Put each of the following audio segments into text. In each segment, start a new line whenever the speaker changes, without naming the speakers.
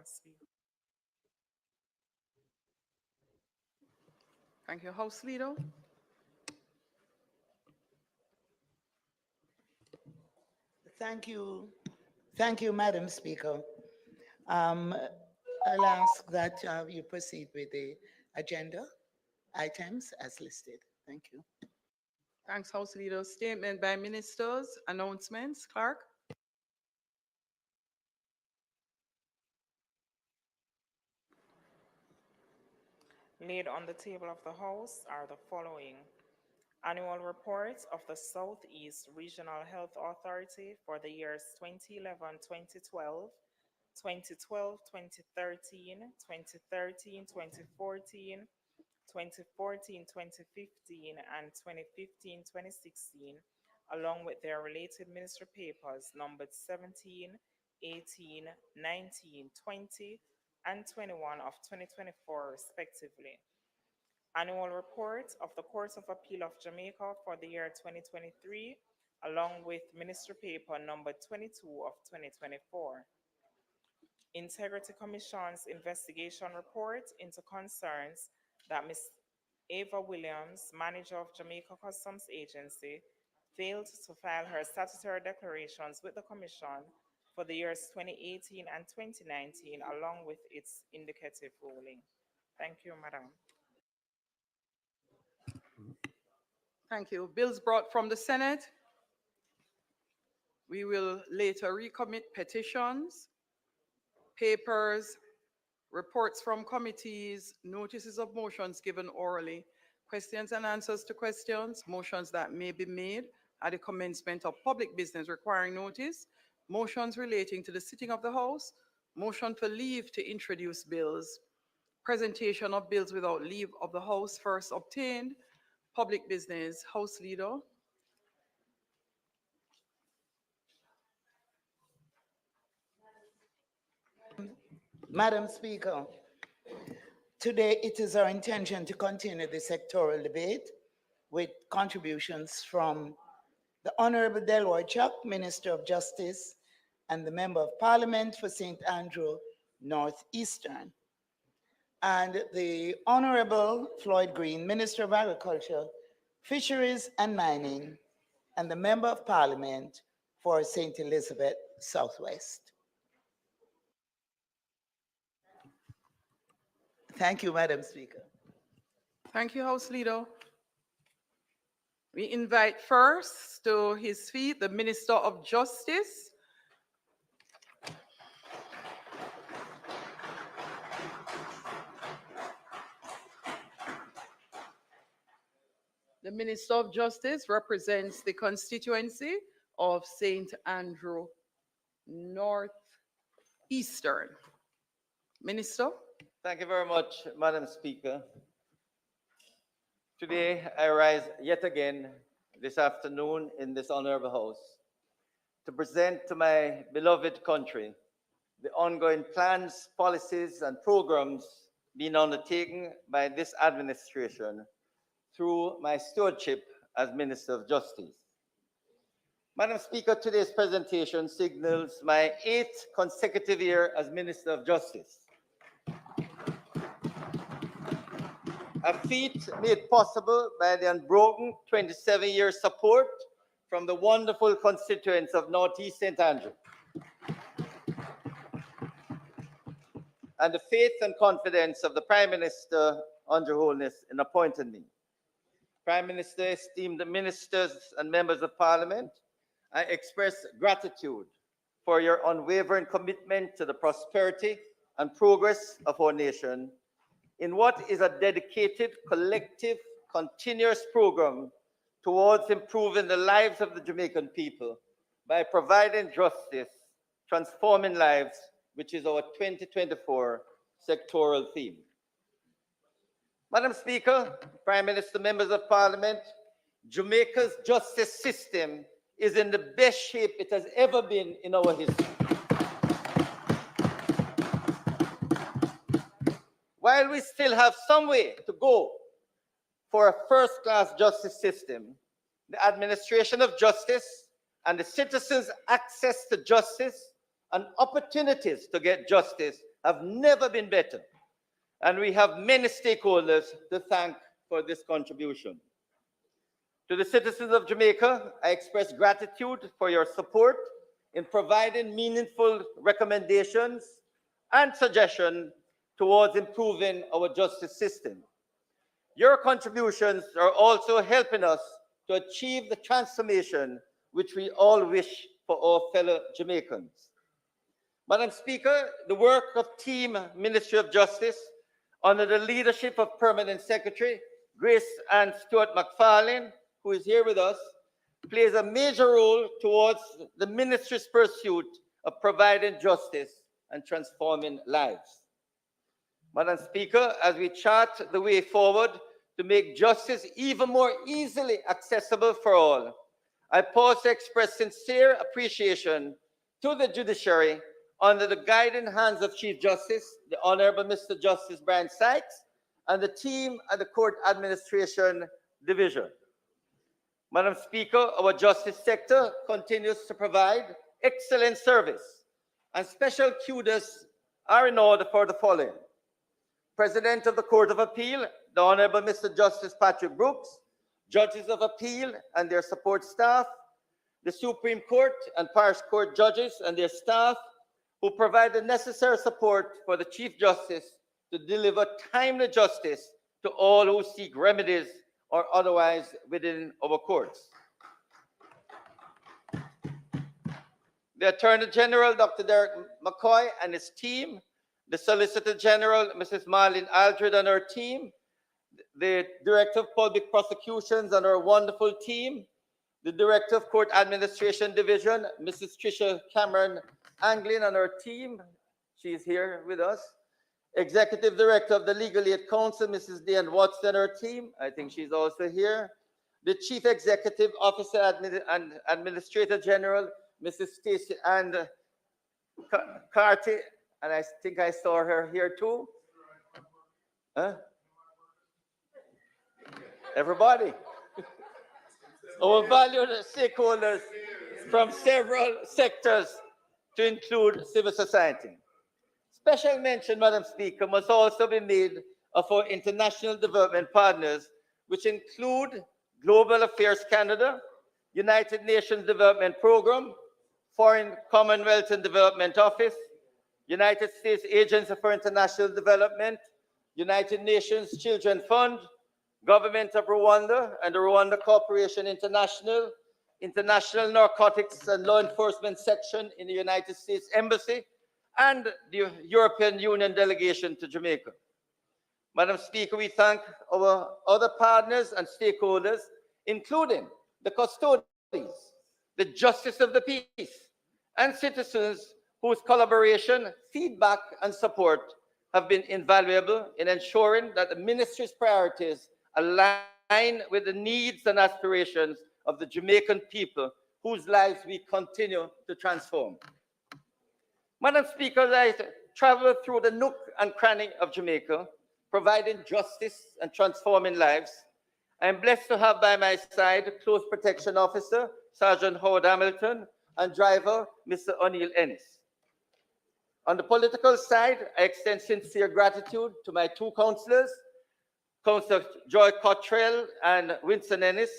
Speaker.
Thank you. House Leader.
Thank you. Thank you, Madam Speaker. Um, I'll ask that you proceed with the agenda items as listed. Thank you.
Thanks, House Leader. Statement by ministers. Announcements. Clerk.
Laid on the table of the House are the following: annual reports of the Southeast Regional Health Authority for the years 2011-2012, 2012-2013, 2013-2014, 2014-2015, and 2015-2016, along with their related ministry papers numbered 17, 18, 19, 20, and 21 of 2024, respectively. Annual report of the Court of Appeal of Jamaica for the year 2023, along with ministry paper number 22 of 2024. Integrity Commission's investigation report into concerns that Ms. Ava Williams, manager of Jamaica Customs Agency, failed to file her statutory declarations with the Commission for the years 2018 and 2019, along with its indicative ruling. Thank you, Madam.
Thank you. Bills brought from the Senate. We will later recommit petitions, papers, reports from committees, notices of motions given orally, questions and answers to questions, motions that may be made at the commencement of public business requiring notice, motions relating to the sitting of the House, motion for leave to introduce bills, presentation of bills without leave of the House first obtained, public business. House Leader.
Madam Speaker, today it is our intention to continue the sectoral debate with contributions from the Honorable Delroy Chuck, Minister of Justice, and the Member of Parliament for St. Andrew Northeastern, and the Honorable Floyd Green, Minister of Agriculture, Fisheries and Mining, and the Member of Parliament for St. Elizabeth Southwest. Thank you, Madam Speaker.
Thank you, House Leader. We invite first to his feet the Minister of Justice. The Minister of Justice represents the constituency of St. Andrew Northeastern. Minister.
Thank you very much, Madam Speaker. Today, I rise yet again this afternoon in this honorable House to present to my beloved country the ongoing plans, policies, and programs being undertaken by this administration through my stewardship as Minister of Justice. Madam Speaker, today's presentation signals my 8th consecutive year as Minister of Justice. A feat made possible by the unbroken 27-year support from the wonderful constituents of Northeast St. Andrew, and the faith and confidence of the Prime Minister, Andrew Holness, in appointing me. Prime Minister, esteemed ministers and members of Parliament, I express gratitude for your unwavering commitment to the prosperity and progress of our nation in what is a dedicated, collective, continuous program towards improving the lives of the Jamaican people by providing justice, transforming lives, which is our 2024 sectoral theme. Madam Speaker, Prime Minister, members of Parliament, Jamaica's justice system is in the best shape it has ever been in our history. While we still have some way to go for a first-class justice system, the administration of justice and the citizens' access to justice and opportunities to get justice have never been better. And we have many stakeholders to thank for this contribution. To the citizens of Jamaica, I express gratitude for your support in providing meaningful recommendations and suggestions towards improving our justice system. Your contributions are also helping us to achieve the transformation which we all wish for our fellow Jamaicans. Madam Speaker, the work of Team Ministry of Justice under the leadership of Permanent Secretary Grace Ann Stewart McFarlane, who is here with us, plays a major role towards the ministry's pursuit of providing justice and transforming lives. Madam Speaker, as we chart the way forward to make justice even more easily accessible for all, I pause to express sincere appreciation to the judiciary under the guiding hands of Chief Justice, the Honorable Mr. Justice Brian Sykes, and the team at the Court Administration Division. Madam Speaker, our justice sector continues to provide excellent service, and special kudos are in order for the following. President of the Court of Appeal, the Honorable Mr. Justice Patrick Brooks, judges of appeal and their support staff, the Supreme Court and Parish Court judges and their staff, who provide the necessary support for the Chief Justice to deliver timely justice to all who seek remedies or otherwise within our courts. The Attorney General, Dr. Derek McCoy, and his team, the Solicitor General, Mrs. Marlene Aldred, and her team, the Director of Public Prosecutions and her wonderful team, the Director of Court Administration Division, Mrs. Tricia Cameron Anglin, and her team. She's here with us. Executive Director of the Legal Aid Council, Mrs. Diane Watson, and her team. I think she's also here. The Chief Executive Officer and Administrator General, Mrs. Stacey Ann Carty, and I think I saw her here too. Huh? Everybody. Our valued stakeholders from several sectors to include civil society. Special mention, Madam Speaker, must also be made of our international development partners, which include Global Affairs Canada, United Nations Development Program, Foreign Commonwealth and Development Office, United States Agency for International Development, United Nations Children Fund, Government of Rwanda and the Rwanda Corporation International, International Narcotics and Law Enforcement Section in the United States Embassy, and the European Union delegation to Jamaica. Madam Speaker, we thank our other partners and stakeholders, including the custodians, the justice of the peace, and citizens whose collaboration, feedback, and support have been invaluable in ensuring that the ministry's priorities align with the needs and aspirations of the Jamaican people whose lives we continue to transform. Madam Speaker, as I travel through the nook and cranny of Jamaica, providing justice and transforming lives, I am blessed to have by my side Close Protection Officer, Sergeant Howard Hamilton, and driver, Mr. O'Neill Ennis. On the political side, I extend sincere gratitude to my two councillors, Councillor Joy Cottrell and Winston Ennis,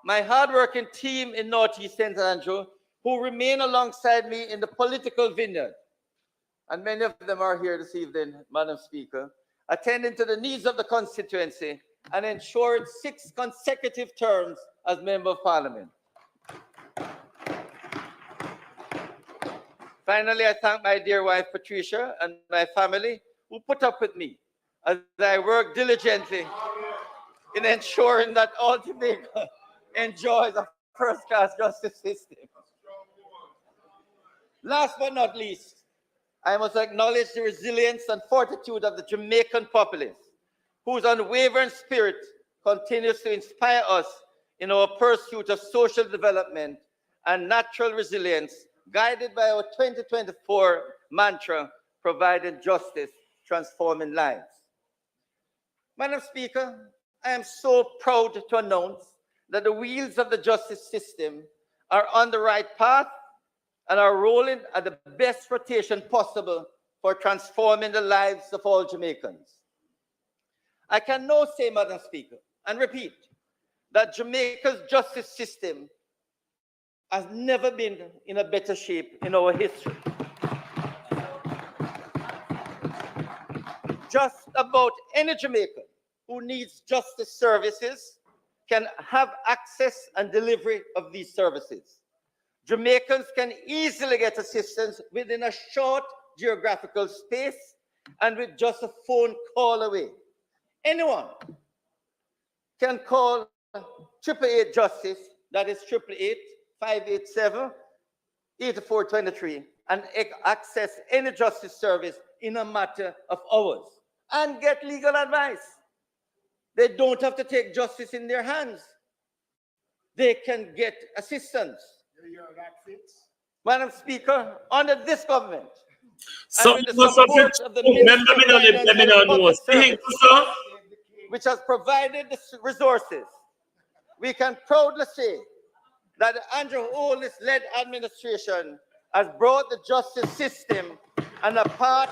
my hardworking team in Northeast St. Andrew, who remain alongside me in the political vineyard. And many of them are here this evening, Madam Speaker, attending to the needs of the constituency and ensuring 6 consecutive terms as Member of Parliament. Finally, I thank my dear wife, Patricia, and my family who put up with me as I work diligently in ensuring that all Jamaica enjoys a first-class justice system. Last but not least, I must acknowledge the resilience and fortitude of the Jamaican populace, whose unwavering spirit continues to inspire us in our pursuit of social development and natural resilience, guided by our 2024 mantra, providing justice, transforming lives. Madam Speaker, I am so proud to announce that the wheels of the justice system are on the right path and are rolling at the best rotation possible for transforming the lives of all Jamaicans. I can now say, Madam Speaker, and repeat, that Jamaica's justice system has never been in a better shape in our history. Just about any Jamaican who needs justice services can have access and delivery of these services. Jamaicans can easily get assistance within a short geographical space and with just a phone call away. Anyone can call 888 Justice, that is 888-587-8423, and access any justice service in a matter of hours and get legal advice. They don't have to take justice in their hands. They can get assistance. Madam Speaker, under this government,
So
and with the
must
support of the Ministry of Finance and Public Service, which has provided the resources, we can proudly say that the Andrew Holness-led administration has brought the justice system and a path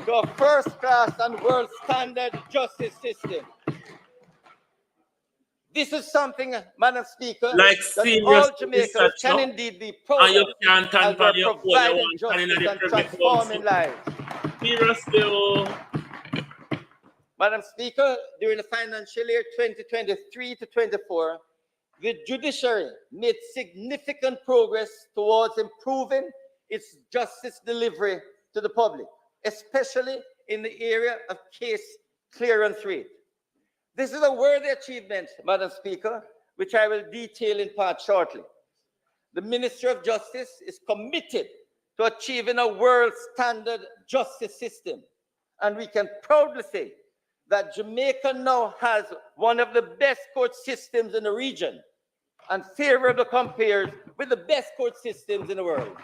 to a first-class and world-standard justice system. This is something, Madam Speaker,
like
that
serious
all Jamaicans
research
can
now,
indeed be proud
and you
of
can't stand
as
by
we're
your own, you
providing
want standing
justice
at the
and
Privy
transforming
Council.
lives.
Seriously, oh.
Madam Speaker, during the financial year 2023 to 24, the judiciary made significant progress towards improving its justice delivery to the public, especially in the area of case clearance rate. This is a worthy achievement, Madam Speaker, which I will detail in part shortly. The Ministry of Justice is committed to achieving a world standard justice system, and we can proudly say that Jamaica now has one of the best court systems in the region and favorably compares with the best court systems in the world.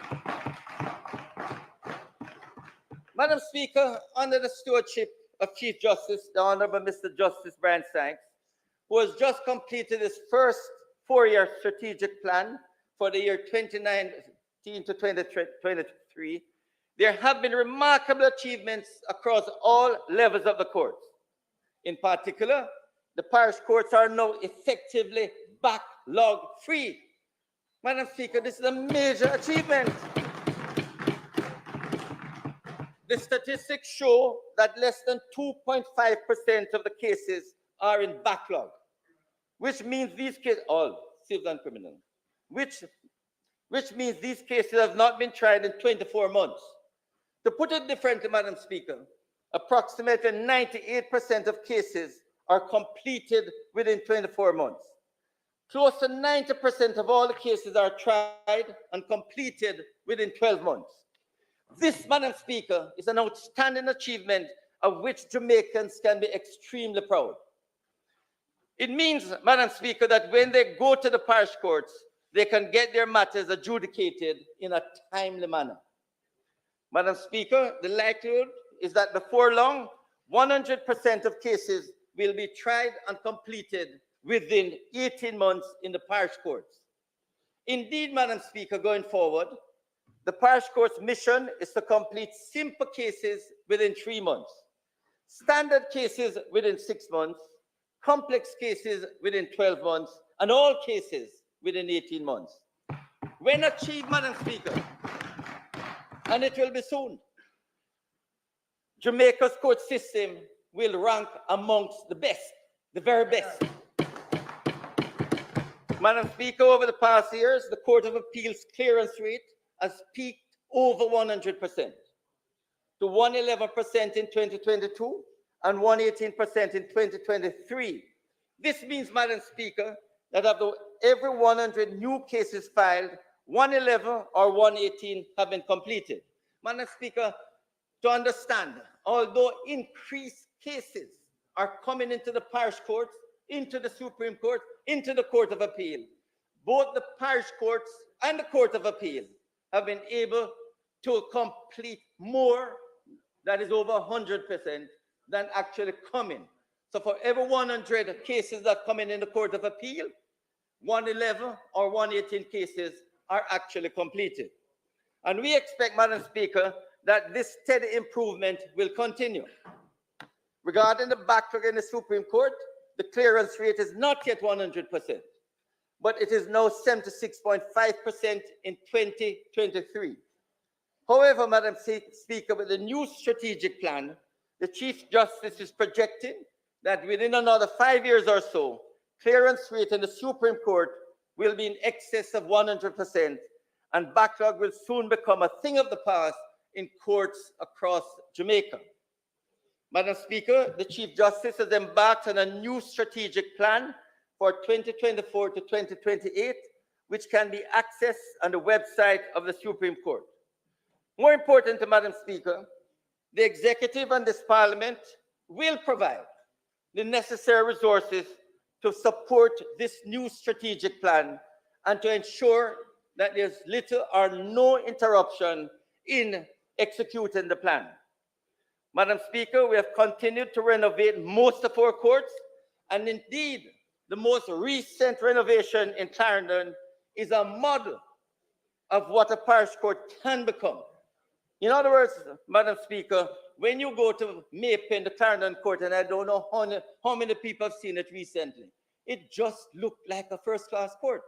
Madam Speaker, under the stewardship of Chief Justice, the Honorable Mr. Justice Brian Sykes, who has just completed his first four-year strategic plan for the year 2019 to 2023, there have been remarkable achievements across all levels of the courts. In particular, the parish courts are now effectively backlog-free. Madam Speaker, this is a major achievement. The statistics show that less than 2.5% of the cases are in backlog, which means these cases, all civil and criminal, which means these cases have not been tried in 24 months. To put it differently, Madam Speaker, approximately 98% of cases are completed within 24 months. Close to 90% of all the cases are tried and completed within 12 months. This, Madam Speaker, is an outstanding achievement of which Jamaicans can be extremely proud. It means, Madam Speaker, that when they go to the parish courts, they can get their matters adjudicated in a timely manner. Madam Speaker, the likelihood is that before long, 100% of cases will be tried and completed within 18 months in the parish courts. Indeed, Madam Speaker, going forward, the parish court's mission is to complete simple cases within 3 months, standard cases within 6 months, complex cases within 12 months, and all cases within 18 months. When achieved, Madam Speaker, and it will be soon, Jamaica's court system will rank amongst the best, the very best. Madam Speaker, over the past years, the Court of Appeal's clearance rate has peaked over 100%, to 111% in 2022 and 118% in 2023. This means, Madam Speaker, that of every 100 new cases filed, 111 or 118 have been completed. Madam Speaker, to understand, although increased cases are coming into the parish courts, into the Supreme Court, into the Court of Appeal, both the parish courts and the Court of Appeal have been able to complete more, that is over 100%, than actually coming. So for every 100 cases that come in the Court of Appeal, 111 or 118 cases are actually completed. And we expect, Madam Speaker, that this steady improvement will continue. Regarding the backlog in the Supreme Court, the clearance rate is not yet 100%, but it is now 76.5% in 2023. However, Madam Speaker, with the new strategic plan, the Chief Justice is projecting that within another 5 years or so, clearance rate in the Supreme Court will be in excess of 100%, and backlog will soon become a thing of the past in courts across Jamaica. Madam Speaker, the Chief Justice has embarked on a new strategic plan for 2024 to 2028, which can be accessed on the website of the Supreme Court. More important, Madam Speaker, the executive and this parliament will provide the necessary resources to support this new strategic plan and to ensure that there's little or no interruption in executing the plan. Madam Speaker, we have continued to renovate most of our courts, and indeed, the most recent renovation in Clarendon is a model of what a parish court can become. In other words, Madam Speaker, when you go to Maypen, the Clarendon court, and I don't know how many people have seen it recently, it just looked like a first-class court,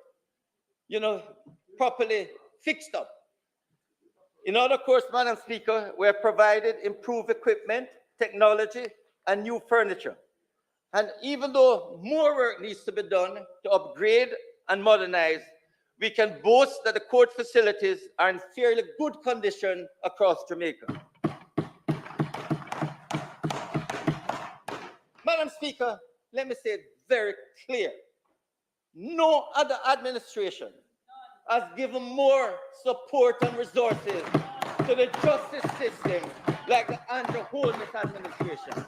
properly fixed up. In other courts, Madam Speaker, we have provided improved equipment, technology, and new furniture. And even though more work needs to be done to upgrade and modernize, we can boast that the court facilities are in fairly good condition across Jamaica. Madam Speaker, let me say it very clear. No other administration has given more support and resources to the justice system like the Andrew Holness administration.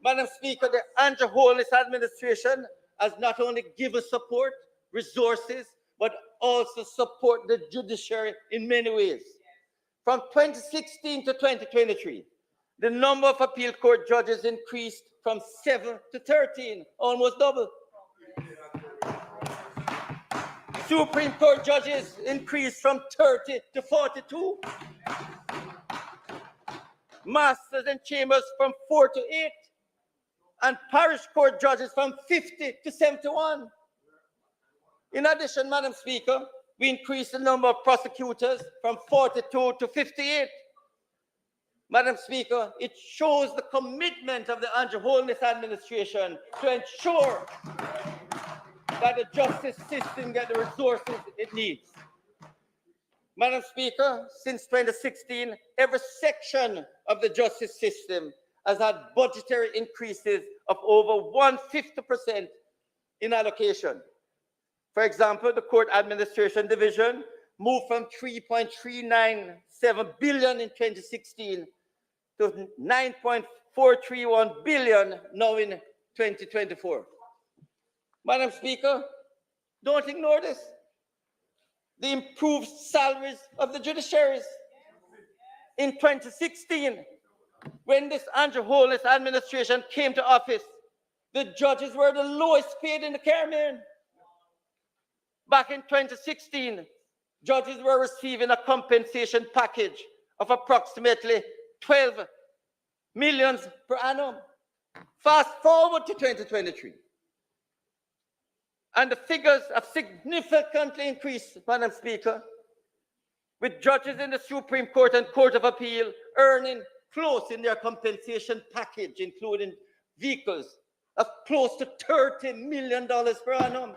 Madam Speaker, the Andrew Holness administration has not only given support, resources, but also support the judiciary in many ways. From 2016 to 2023, the number of appeal court judges increased from 7 to 13, almost double. Supreme Court judges increased from 30 to 42. Masters and chambers from 4 to 8. And parish court judges from 50 to 71. In addition, Madam Speaker, we increased the number of prosecutors from 42 to 58. Madam Speaker, it shows the commitment of the Andrew Holness administration to ensure that the justice system gets the resources it needs. Madam Speaker, since 2016, every section of the justice system has had budgetary increases of over 150% in allocation. For example, the Court Administration Division moved from 3.397 billion in 2016 to 9.431 billion now in 2024. Madam Speaker, don't ignore this. The improved salaries of the judiciaries. In 2016, when this Andrew Holness administration came to office, the judges were the lowest paid in the Caribbean. Back in 2016, judges were receiving a compensation package of approximately 12 million per annum. Fast forward to 2023. And the figures have significantly increased, Madam Speaker, with judges in the Supreme Court and Court of Appeal earning close in their compensation package, including vehicles, of close to $30 million per annum.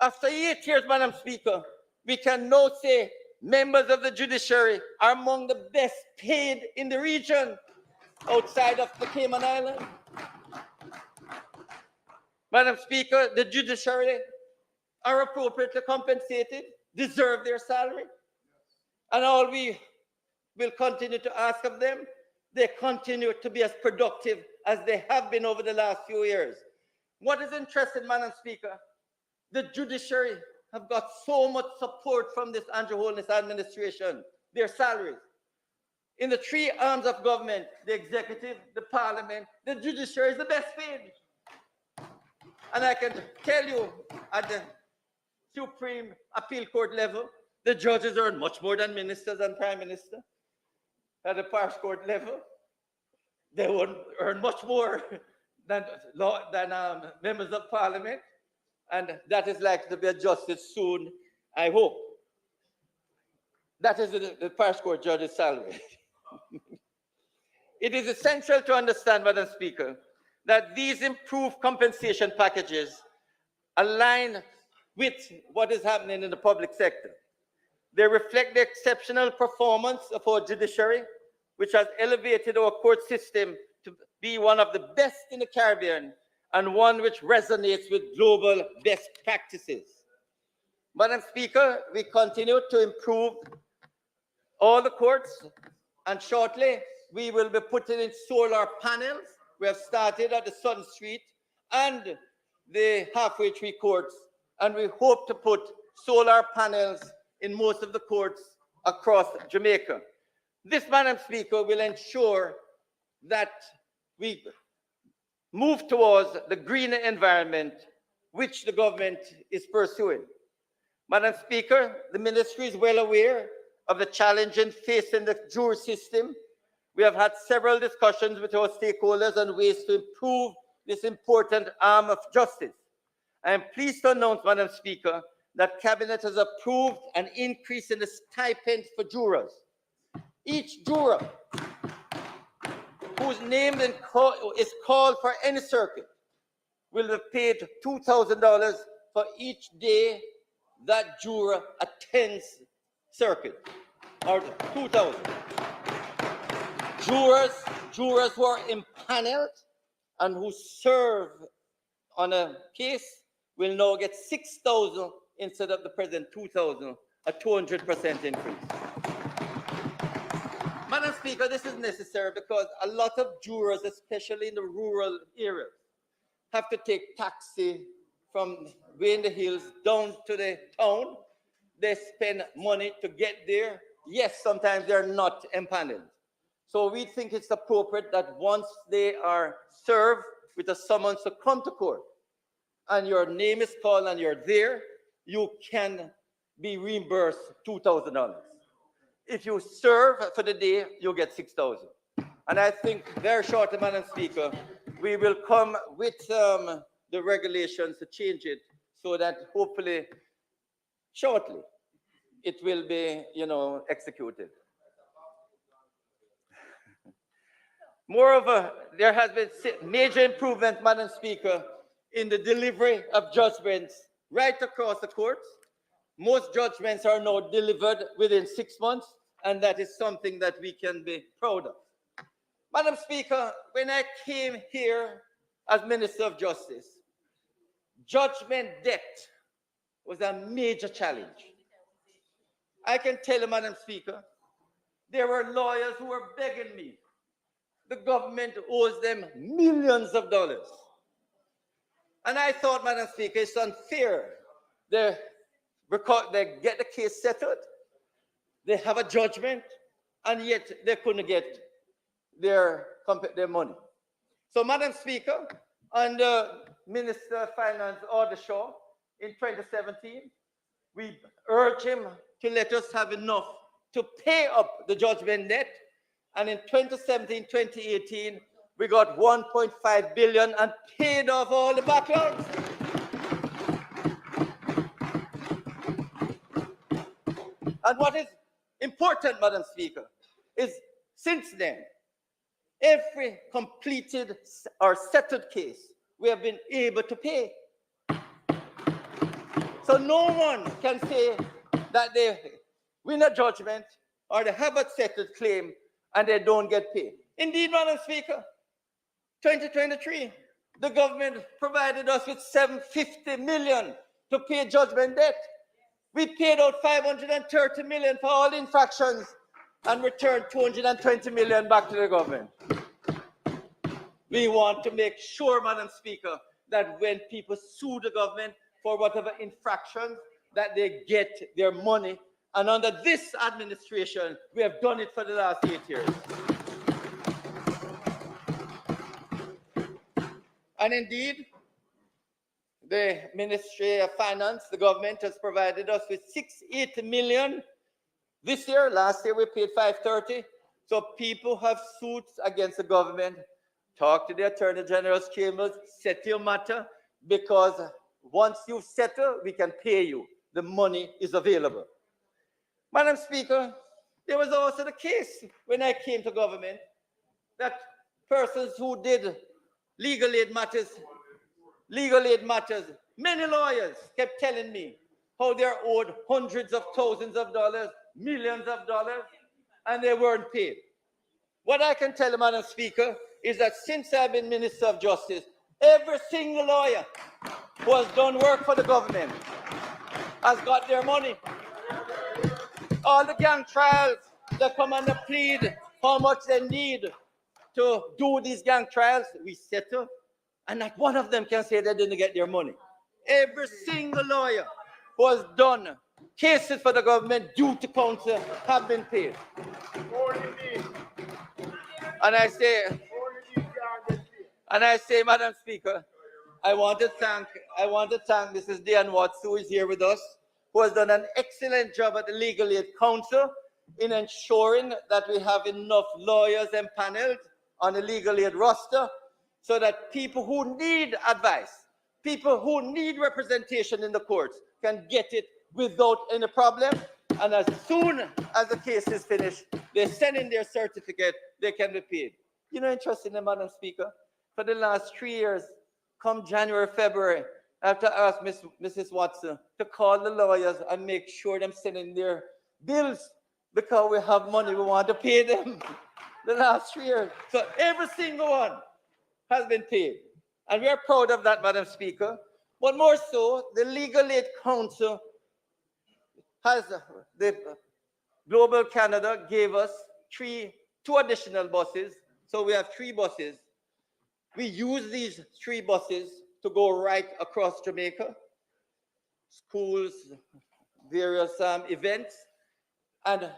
After 8 years, Madam Speaker, we can now say members of the judiciary are among the best paid in the region outside of the Cayman Islands. Madam Speaker, the judiciary are appropriately compensated, deserve their salary. And all we will continue to ask of them, they continue to be as productive as they have been over the last few years. What is interesting, Madam Speaker, the judiciary have got so much support from this Andrew Holness administration, their salaries. In the three arms of government, the executive, the parliament, the judiciary is the best paid. And I can tell you, at the Supreme Appeal Court level, the judges earn much more than ministers and prime minister. At the parish court level, they would earn much more than members of parliament, and that is likely to be adjusted soon, I hope. That is the parish court judge's salary. It is essential to understand, Madam Speaker, that these improved compensation packages align with what is happening in the public sector. They reflect the exceptional performance of our judiciary, which has elevated our court system to be one of the best in the Caribbean and one which resonates with global best practices. Madam Speaker, we continue to improve all the courts, and shortly we will be putting in solar panels. We have started at the Sun Street and the halfway tree courts, and we hope to put solar panels in most of the courts across Jamaica. This, Madam Speaker, will ensure that we move towards the greener environment which the government is pursuing. Madam Speaker, the ministry is well aware of the challenges facing the jury system. We have had several discussions with our stakeholders on ways to improve this important arm of justice. I am pleased to announce, Madam Speaker, that Cabinet has approved an increase in the stipend for jurors. Each juror whose name is called for any circuit will be paid $2,000 for each day that juror attends circuit, or 2,000. Jurors who are impaneled and who serve on a case will now get 6,000 instead of the present 2,000, a 200% increase. Madam Speaker, this is necessary because a lot of jurors, especially in the rural areas, have to take taxi from way in the hills down to the town. They spend money to get there. Yes, sometimes they're not empaneled. So we think it's appropriate that once they are served with a summons to come to court and your name is called and you're there, you can be reimbursed $2,000. If you serve for the day, you'll get 6,000. And I think very shortly, Madam Speaker, we will come with the regulations to change it so that hopefully shortly it will be, executed. Moreover, there has been major improvement, Madam Speaker, in the delivery of judgments right across the courts. Most judgments are now delivered within 6 months, and that is something that we can be proud of. Madam Speaker, when I came here as Minister of Justice, judgment debt was a major challenge. I can tell you, Madam Speaker, there were lawyers who were begging me. The government owes them millions of dollars. And I thought, Madam Speaker, it's unfair. They get the case settled, they have a judgment, and yet they couldn't get their money. So, Madam Speaker, under Minister of Finance Shaw in 2017, we urged him to let us have enough to pay up the judgment debt. And in 2017-2018, we got 1.5 billion and paid off all the backlogs. And what is important, Madam Speaker, is since then, every completed or settled case, we have been able to pay. So no one can say that they win a judgment or they have a settled claim and they don't get paid. Indeed, Madam Speaker, 2023, the government provided us with $750 million to pay judgment debt. We paid out $530 million for all infractions and returned $220 million back to the government. We want to make sure, Madam Speaker, that when people sue the government for whatever infractions, that they get their money. And under this administration, we have done it for the last 8 years. And indeed, the Ministry of Finance, the government has provided us with 680 million this year. Last year we paid 530. So people have suits against the government. Talk to the Attorney General's chambers, settle your matter, because once you settle, we can pay you. The money is available. Madam Speaker, there was also the case when I came to government that persons who did legal aid matters, many lawyers kept telling me how they're owed hundreds of thousands of dollars, millions of dollars, and they weren't paid. What I can tell you, Madam Speaker, is that since I've been Minister of Justice, every single lawyer who has done work for the government has got their money. All the gang trials, they come and they plead how much they need to do these gang trials, we settle, and not one of them can say they didn't get their money. Every single lawyer who has done cases for the government due to counsel have been paid. And I say, Madam Speaker, I want to thank Mrs. Diane Watts, who is here with us, who has done an excellent job at the Legal Aid Council in ensuring that we have enough lawyers empaneled on the legal aid roster so that people who need advice, people who need representation in the courts can get it without any problem. And as soon as the case is finished, they send in their certificate, they can be paid. You know, interesting, Madam Speaker, for the last 3 years, come January, February, I have to ask Mrs. Watson to call the lawyers and make sure them sending their bills because we have money, we want to pay them the last 3 years. So every single one has been paid. And we are proud of that, Madam Speaker. But more so, the Legal Aid Council has, the Global Canada gave us two additional buses. So we have 3 buses. We use these 3 buses to go right across Jamaica, schools, various events, and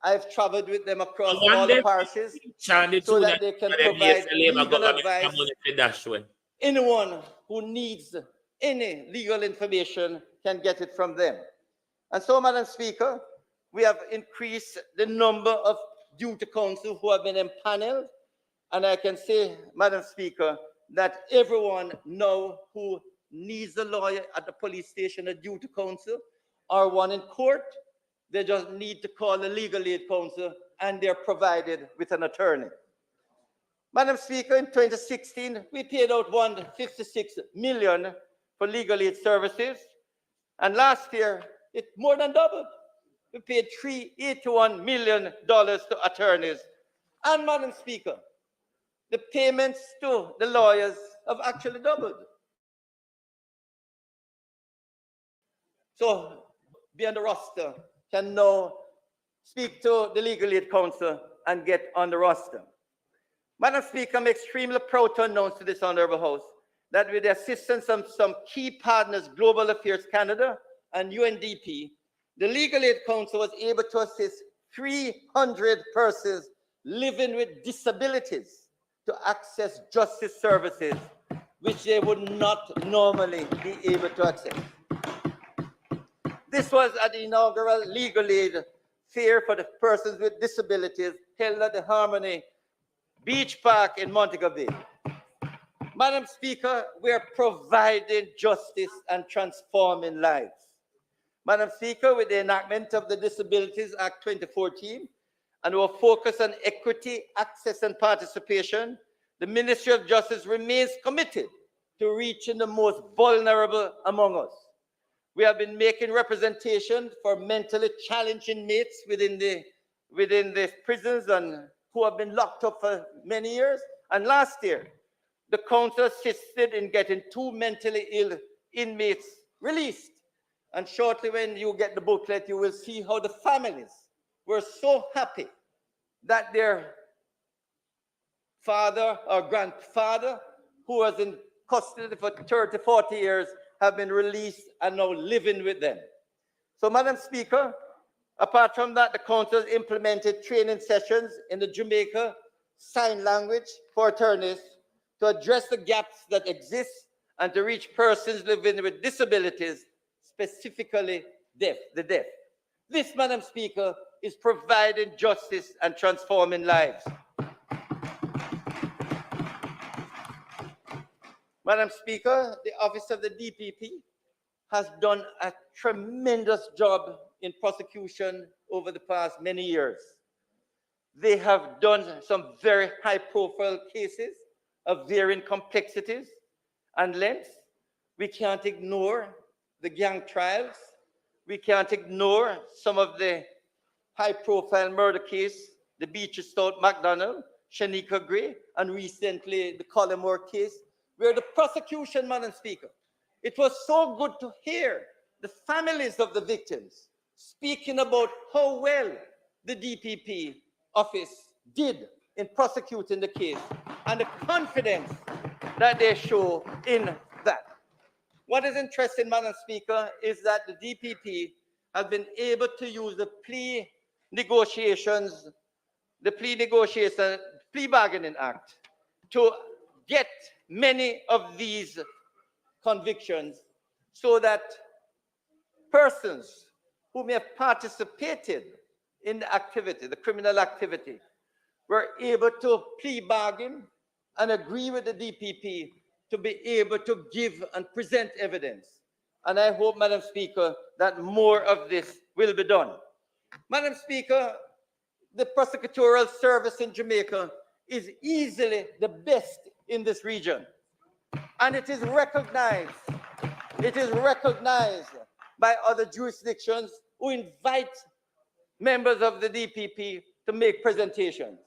I've traveled with them across all the parishes so that they can provide legal advice. Anyone who needs any legal information can get it from them. And so, Madam Speaker, we have increased the number of duty counsel who have been empaneled. And I can say, Madam Speaker, that everyone now who needs a lawyer at the police station, a duty counsel, or one in court, they just need to call the Legal Aid Council and they're provided with an attorney. Madam Speaker, in 2016, we paid out $156 million for legal aid services. And last year, it more than doubled. We paid $381 million to attorneys. And Madam Speaker, the payments to the lawyers have actually doubled. So, be on the roster, can now speak to the Legal Aid Council and get on the roster. Madam Speaker, I'm extremely proud to announce to this Honorable House that with the assistance of some key partners, Global Affairs Canada and UNDP, the Legal Aid Council was able to assist 300 persons living with disabilities to access justice services, which they would not normally be able to access. This was at the inaugural Legal Aid Fair for the persons with disabilities held at the Harmony Beach Park in Montego Bay. Madam Speaker, we are providing justice and transforming lives. Madam Speaker, with the enactment of the Disabilities Act 2014 and our focus on equity, access, and participation, the Ministry of Justice remains committed to reaching the most vulnerable among us. We have been making representation for mentally challenged inmates within the prisons and who have been locked up for many years. And last year, the council assisted in getting 2 mentally ill inmates released. And shortly when you get the booklet, you will see how the families were so happy that their father or grandfather, who was in custody for 30, 40 years, have been released and now living with them. So, Madam Speaker, apart from that, the council has implemented training sessions in the Jamaica Sign Language for attorneys to address the gaps that exist and to reach persons living with disabilities, specifically the deaf. This, Madam Speaker, is providing justice and transforming lives. Madam Speaker, the Office of the DPP has done a tremendous job in prosecution over the past many years. They have done some very high-profile cases of varying complexities and lengths. We can't ignore the gang trials. We can't ignore some of the high-profile murder case, the Beatrice Stout McDonald, Shanika Gray, and recently the Collymore case, where the prosecution, Madam Speaker, it was so good to hear the families of the victims speaking about how well the DPP office did in prosecuting the case and the confidence that they show in that. What is interesting, Madam Speaker, is that the DPP has been able to use the plea bargaining act to get many of these convictions so that persons who may have participated in the activity, the criminal activity, were able to plea bargain and agree with the DPP to be able to give and present evidence. And I hope, Madam Speaker, that more of this will be done. Madam Speaker, the prosecutorial service in Jamaica is easily the best in this region. And it is recognized by other jurisdictions who invite members of the DPP to make presentations.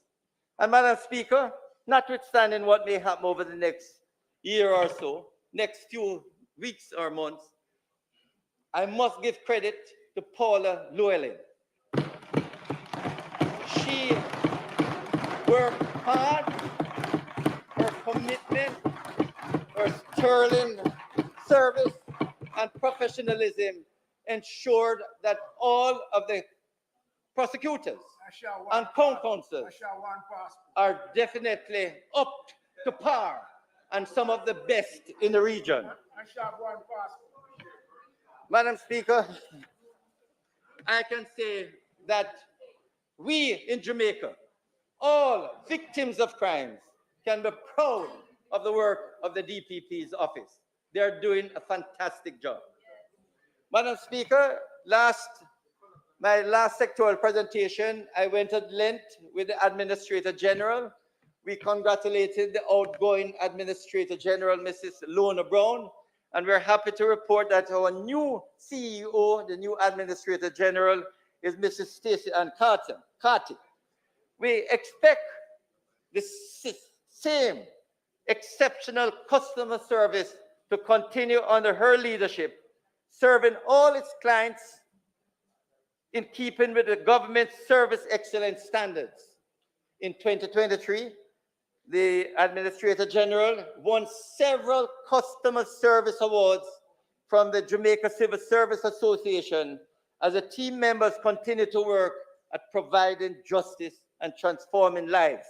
And Madam Speaker, notwithstanding what may happen over the next year or so, next few weeks or months, I must give credit to Paula Llewellyn. She worked hard, her commitment, her sterling service and professionalism ensured that all of the prosecutors and town councils are definitely up to par and some of the best in the region. Madam Speaker, I can say that we in Jamaica, all victims of crimes, can be proud of the work of the DPP's office. They are doing a fantastic job. Madam Speaker, my last sectoral presentation, I went at length with the Administrator General. We congratulated the outgoing Administrator General, Mrs. Lona Brown, and we're happy to report that our new CEO, the new Administrator General, is Mrs. Stacey Ann Carty. We expect the same exceptional customer service to continue under her leadership, serving all its clients in keeping with the government's service excellence standards. In 2023, the Administrator General won several customer service awards from the Jamaica Civil Service Association as the team members continue to work at providing justice and transforming lives.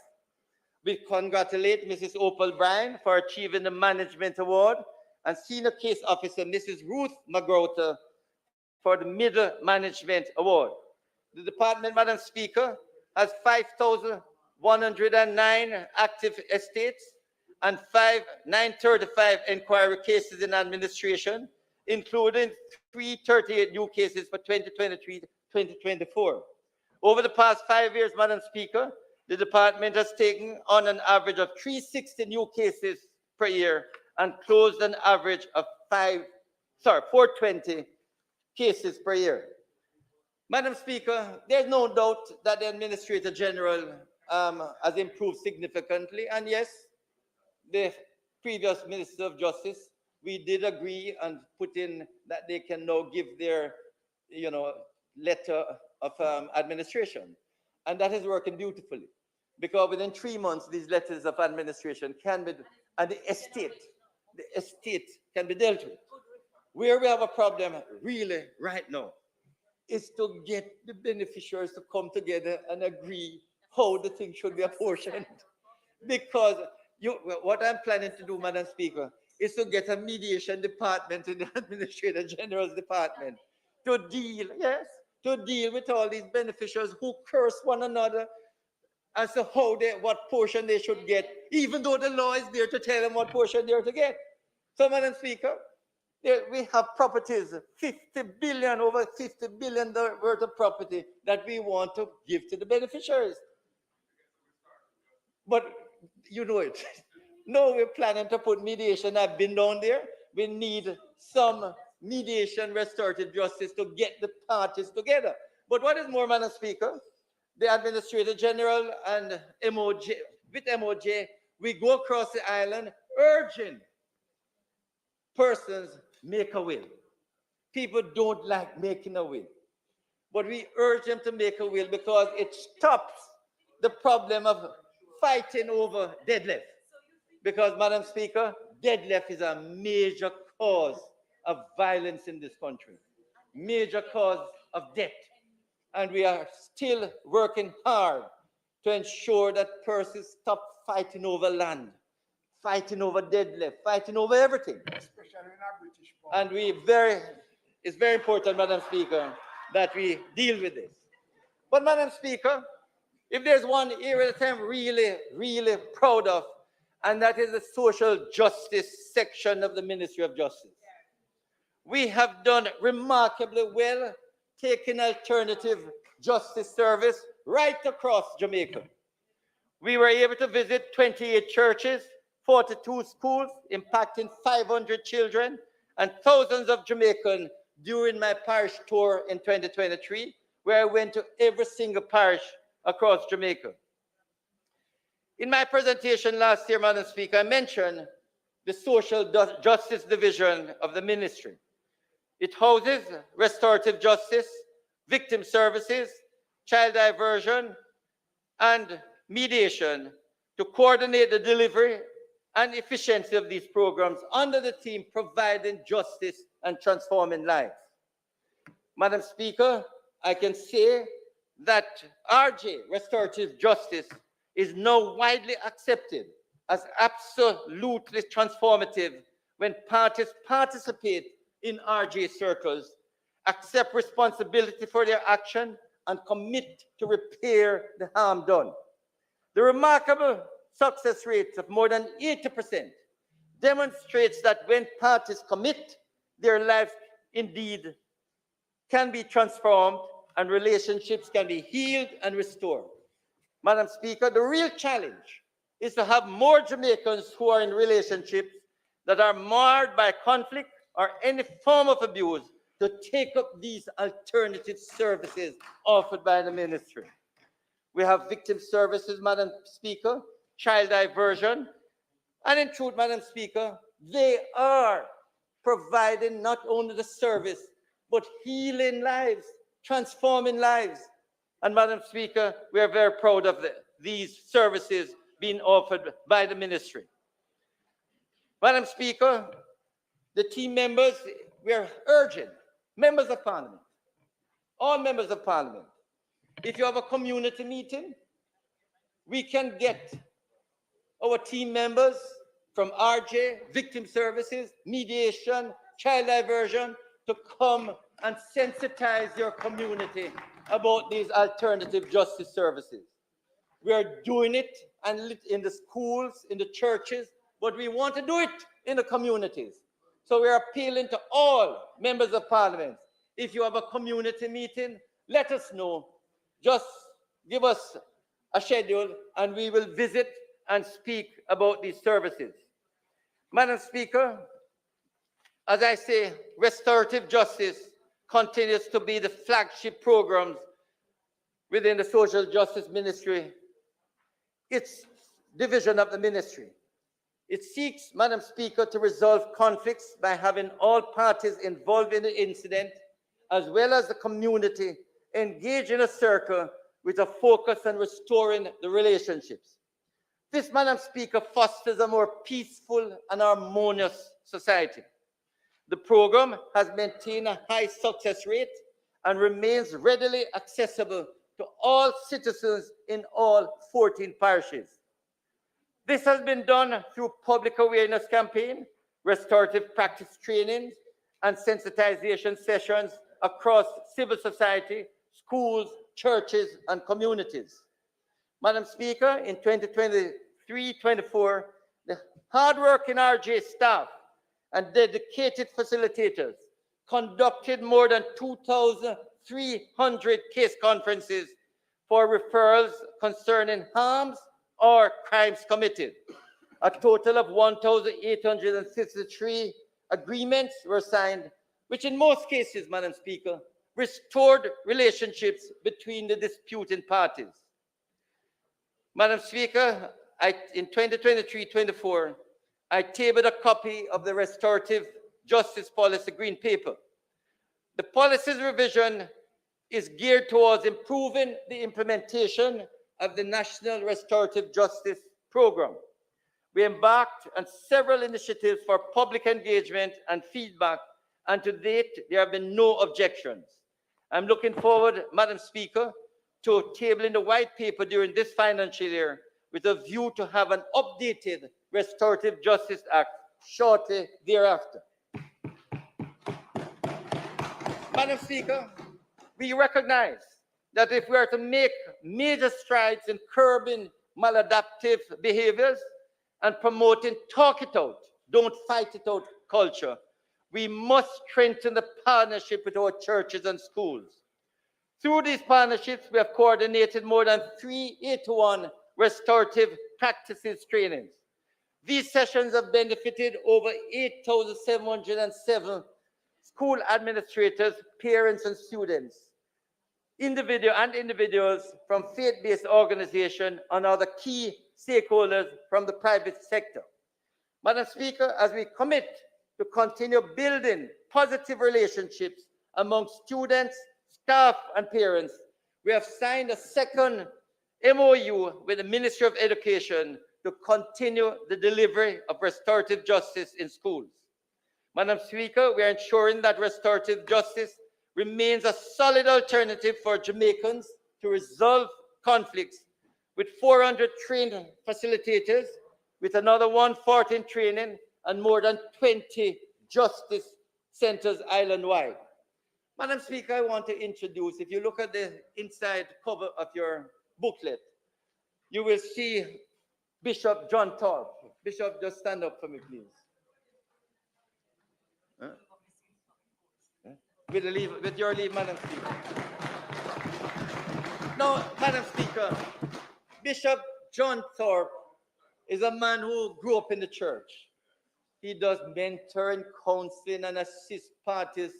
We congratulate Mrs. Opal Bryan for achieving the Management Award and Senior Case Officer Mrs. Ruth McGrother for the Middle Management Award. The department, Madam Speaker, has 5,109 active estates and 935 inquiry cases in administration, including 338 new cases for 2023-2024. Over the past 5 years, Madam Speaker, the department has taken on an average of 360 new cases per year and closed an average of 420 cases per year. Madam Speaker, there's no doubt that the Administrator General has improved significantly, and yes, the previous Minister of Justice, we did agree and put in that they can now give their, letter of administration, and that is working beautifully, because within 3 months, these letters of administration can be, and the estate can be dealt with. Where we have a problem really right now is to get the beneficiaries to come together and agree how the thing should be apportioned. Because what I'm planning to do, Madam Speaker, is to get a mediation department in the Administrator General's department to deal, yes, to deal with all these beneficiaries who curse one another as to what portion they should get, even though the law is there to tell them what portion they are to get. So, Madam Speaker, we have properties, 50 billion, over 50 billion worth of property that we want to give to the beneficiaries. But you know it. No, we're planning to put mediation. I've been down there. We need some mediation, restorative justice to get the parties together. But what is more, Madam Speaker, the Administrator General and MOJ, with MOJ, we go across the island urging persons make a will. People don't like making a will. But we urge them to make a will because it stops the problem of fighting over deadlift. Because, Madam Speaker, deadlift is a major cause of violence in this country, major cause of death. And we are still working hard to ensure that persons stop fighting over land, fighting over deadlift, fighting over everything. And it's very important, Madam Speaker, that we deal with this. But, Madam Speaker, if there's one area that I'm really, really proud of, and that is the social justice section of the Ministry of Justice. We have done remarkably well taking alternative justice service right across Jamaica. We were able to visit 28 churches, 42 schools, impacting 500 children and thousands of Jamaicans during my parish tour in 2023, where I went to every single parish across Jamaica. In my presentation last year, Madam Speaker, I mentioned the Social Justice Division of the ministry. It houses restorative justice, victim services, child diversion, and mediation to coordinate the delivery and efficiency of these programs under the theme providing justice and transforming lives. Madam Speaker, I can say that RJ, restorative justice, is now widely accepted as absolutely transformative when parties participate in RJ circles, accept responsibility for their action, and commit to repair the harm done. The remarkable success rate of more than 80% demonstrates that when parties commit, their lives indeed can be transformed and relationships can be healed and restored. Madam Speaker, the real challenge is to have more Jamaicans who are in relationships that are marred by conflict or any form of abuse to take up these alternative services offered by the ministry. We have victim services, Madam Speaker, child diversion, and in truth, Madam Speaker, they are providing not only the service, but healing lives, transforming lives. And Madam Speaker, we are very proud of these services being offered by the ministry. Madam Speaker, the team members, we are urging members of Parliament, all members of Parliament, if you have a community meeting, we can get our team members from RJ, victim services, mediation, child diversion to come and sensitize your community about these alternative justice services. We are doing it and in the schools, in the churches, but we want to do it in the communities. So we are appealing to all members of Parliament. If you have a community meeting, let us know. Just give us a schedule and we will visit and speak about these services. Madam Speaker, as I say, restorative justice continues to be the flagship programs within the Social Justice Ministry. It's division of the ministry. It seeks, Madam Speaker, to resolve conflicts by having all parties involved in the incident, as well as the community, engage in a circle with a focus on restoring the relationships. This, Madam Speaker, fosters a more peaceful and harmonious society. The program has maintained a high success rate and remains readily accessible to all citizens in all 14 parishes. This has been done through public awareness campaign, restorative practice trainings and sensitization sessions across civil society, schools, churches, and communities. Madam Speaker, in 2023-24, the hardworking RJ staff and dedicated facilitators conducted more than 2,300 case conferences for referrals concerning harms or crimes committed. A total of 1,863 agreements were signed, which in most cases, Madam Speaker, restored relationships between the disputing parties. Madam Speaker, in 2023-24, I tabled a copy of the Restorative Justice Policy Green Paper. The policy's revision is geared towards improving the implementation of the National Restorative Justice Program. We embarked on several initiatives for public engagement and feedback, and to date, there have been no objections. I'm looking forward, Madam Speaker, to tabling the white paper during this financial year with a view to have an updated Restorative Justice Act shortly thereafter. Madam Speaker, we recognize that if we are to make major strides in curbing maladaptive behaviors and promoting talk it out, don't fight it out culture, we must strengthen the partnership with our churches and schools. Through these partnerships, we have coordinated more than 3 8-to-1 restorative practices trainings. These sessions have benefited over 8,707 school administrators, parents, and students, individuals from faith-based organizations and other key stakeholders from the private sector. Madam Speaker, as we commit to continue building positive relationships among students, staff, and parents, we have signed a second MOU with the Ministry of Education to continue the delivery of restorative justice in schools. Madam Speaker, we are ensuring that restorative justice remains a solid alternative for Jamaicans to resolve conflicts with 400 trained facilitators, with another 140 in training, and more than 20 justice centers island-wide. Madam Speaker, I want to introduce, if you look at the inside cover of your booklet, you will see Bishop John Thorpe. Bishop, just stand up for me, please. Huh? With your leave, Madam Speaker. Now, Madam Speaker, Bishop John Thorpe is a man who grew up in the church. He does mentoring, counseling, and assist parties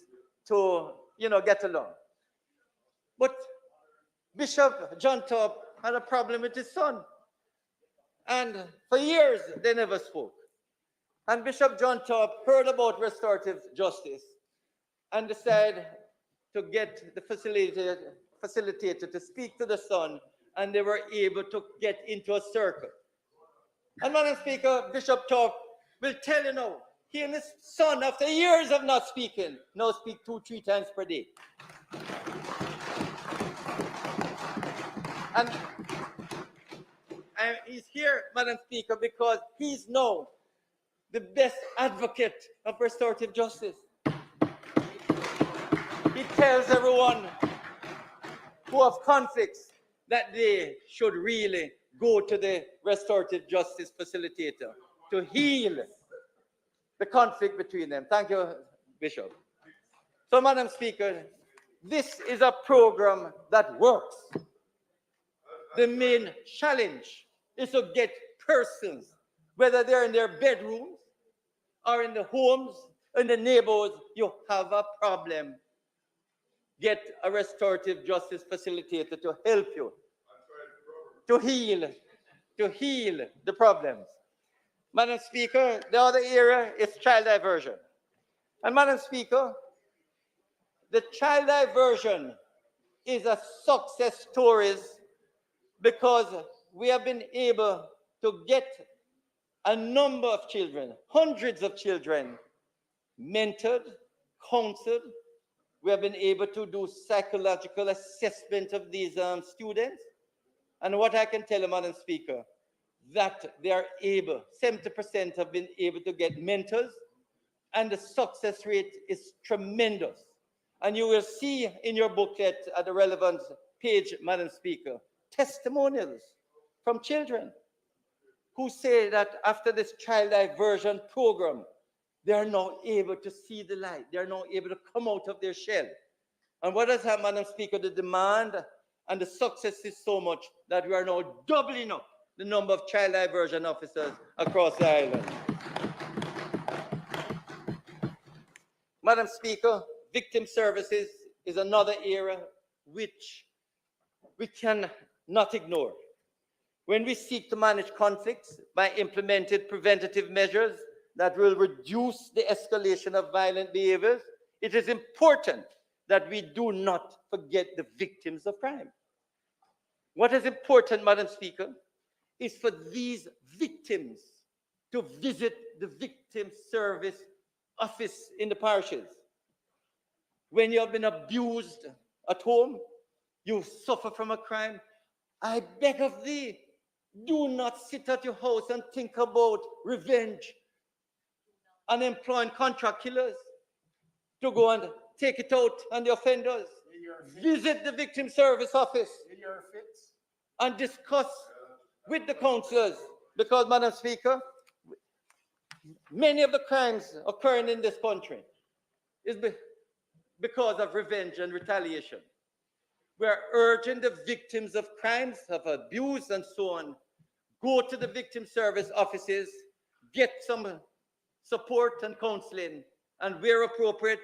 to, get along. But Bishop John Thorpe had a problem with his son. And for years, they never spoke. And Bishop John Thorpe heard about restorative justice and decided to get the facilitator to speak to the son, and they were able to get into a circle. And Madam Speaker, Bishop Thorpe will tell you now, he and his son, after years of not speaking, now speak 2-3 times per day. And he's here, Madam Speaker, because he's now the best advocate of restorative justice. He tells everyone who have conflicts that they should really go to the restorative justice facilitator to heal the conflict between them. Thank you, Bishop. So, Madam Speaker, this is a program that works. The main challenge is to get persons, whether they're in their bedrooms or in the homes, in the neighborhoods, you have a problem. Get a restorative justice facilitator to help you to heal the problems. Madam Speaker, the other area is child diversion. And Madam Speaker, the child diversion is a success story because we have been able to get a number of children, hundreds of children, mentored, counseled. We have been able to do psychological assessment of these students. And what I can tell you, Madam Speaker, that they are able, 70% have been able to get mentors and the success rate is tremendous. And you will see in your booklet at the relevant page, Madam Speaker, testimonials from children who say that after this child diversion program, they are now able to see the light. They are now able to come out of their shell. And what has happened, Madam Speaker? The demand and the success is so much that we are now doubling up the number of child diversion officers across the island. Madam Speaker, victim services is another area which we cannot ignore. When we seek to manage conflicts by implementing preventative measures that will reduce the escalation of violent behaviors, it is important that we do not forget the victims of crime. What is important, Madam Speaker, is for these victims to visit the victim service office in the parishes. When you have been abused at home, you suffer from a crime, I beg of thee, do not sit at your house and think about revenge and employing contract killers to go and take it out on the offenders. Visit the victim service office and discuss with the councillors, because, Madam Speaker, many of the crimes occurring in this country is because of revenge and retaliation. We are urging the victims of crimes, of abuse and so on, go to the victim service offices, get some support and counseling, and where appropriate,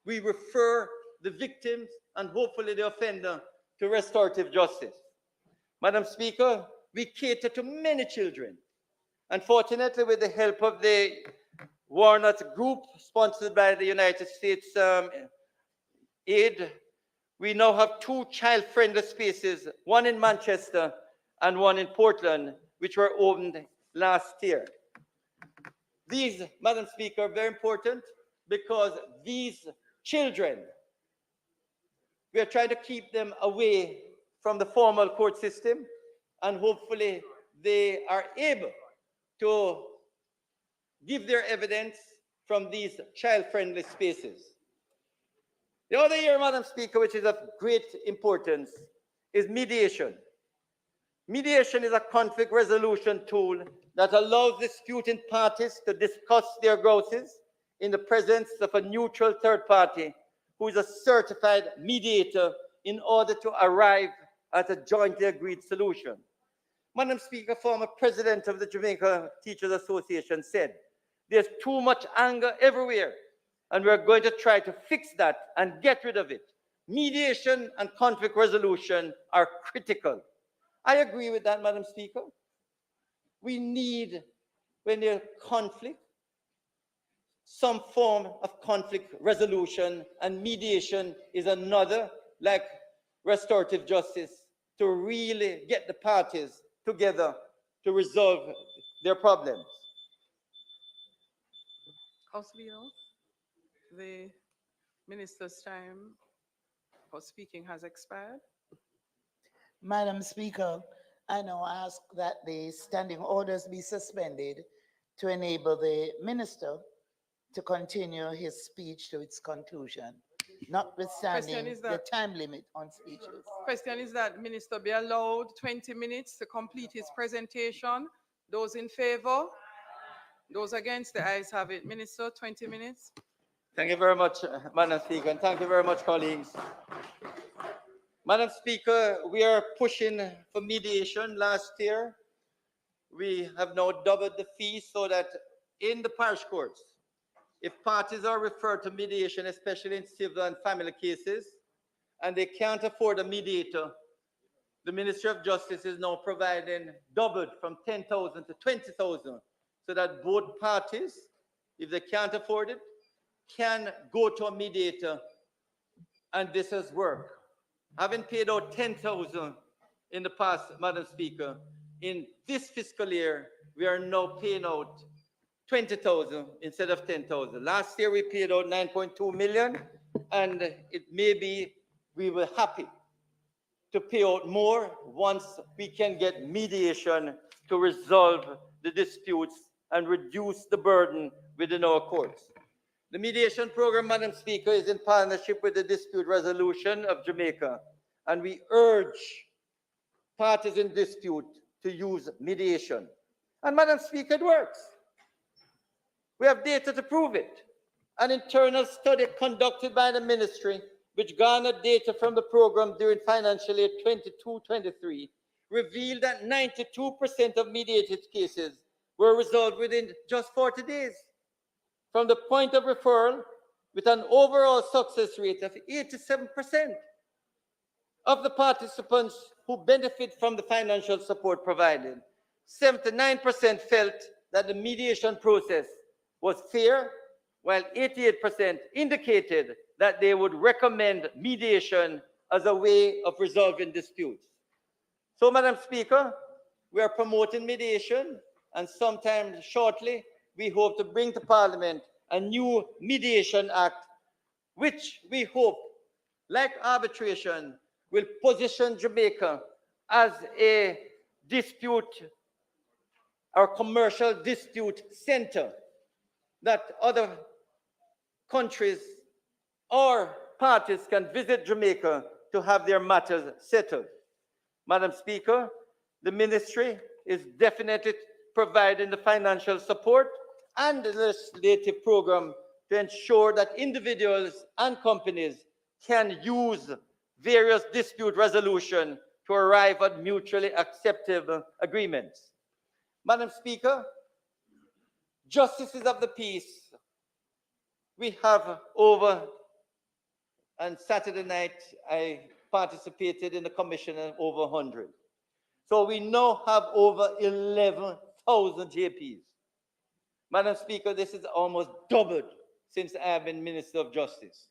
we refer the victims and hopefully the offender to restorative justice. Madam Speaker, we cater to many children. Unfortunately, with the help of the Warnot Group, sponsored by the United States Aid, we now have 2 child-friendly spaces, one in Manchester and one in Portland, which were opened last year. These, Madam Speaker, are very important because these children, we are trying to keep them away from the formal court system, and hopefully they are able to give their evidence from these child-friendly spaces. The other area, Madam Speaker, which is of great importance, is mediation. Mediation is a conflict resolution tool that allows disputing parties to discuss their grievances in the presence of a neutral third party who is a certified mediator in order to arrive at a jointly agreed solution. Madam Speaker, former president of the Jamaican Teachers Association said, there's too much anger everywhere, and we're going to try to fix that and get rid of it. Mediation and conflict resolution are critical. I agree with that, Madam Speaker. We need, when there's conflict, some form of conflict resolution, and mediation is another, like restorative justice, to really get the parties together to resolve their problems.
Councillor, the minister's time for speaking has expired.
Madam Speaker, I now ask that the standing orders be suspended to enable the minister to continue his speech to its conclusion, notwithstanding
is
the
that-
time limit on speeches.
Question is that minister be allowed 20 minutes to complete his presentation. Those in favor? Those against? The ayes have it. Minister, 20 minutes.
Thank you very much, Madam Speaker, and thank you very much, colleagues. Madam Speaker, we are pushing for mediation. Last year, we have now doubled the fees so that in the parish courts, if parties are referred to mediation, especially in civil and family cases, and they can't afford a mediator, the Ministry of Justice is now providing doubled from 10,000 to 20,000 so that both parties, if they can't afford it, can go to a mediator, and this has worked. Having paid out 10,000 in the past, Madam Speaker, in this fiscal year, we are now paying out 20,000 instead of 10,000. Last year, we paid out 9.2 million, and it may be we were happy to pay out more once we can get mediation to resolve the disputes and reduce the burden within our courts. The mediation program, Madam Speaker, is in partnership with the Dispute Resolution of Jamaica, and we urge parties in dispute to use mediation. And Madam Speaker, it works. We have data to prove it. An internal study conducted by the ministry, which garnered data from the program during financial year 22-23, revealed that 92% of mediated cases were resolved within just 40 days from the point of referral, with an overall success rate of 87%. Of the participants who benefit from the financial support provided, 79% felt that the mediation process was fair, while 88% indicated that they would recommend mediation as a way of resolving disputes. So, Madam Speaker, we are promoting mediation, and sometime shortly, we hope to bring to Parliament a new Mediation Act, which we hope, like arbitration, will position Jamaica as a dispute or commercial dispute center that other countries or parties can visit Jamaica to have their matters settled. Madam Speaker, the ministry is definitely providing the financial support and the legislative program to ensure that individuals and companies can use various dispute resolution to arrive at mutually acceptable agreements. Madam Speaker, justices of the peace, we have over, on Saturday night, I participated in the commission of over 100. So we now have over 11,000 JPs. Madam Speaker, this is almost doubled since I have been Minister of Justice.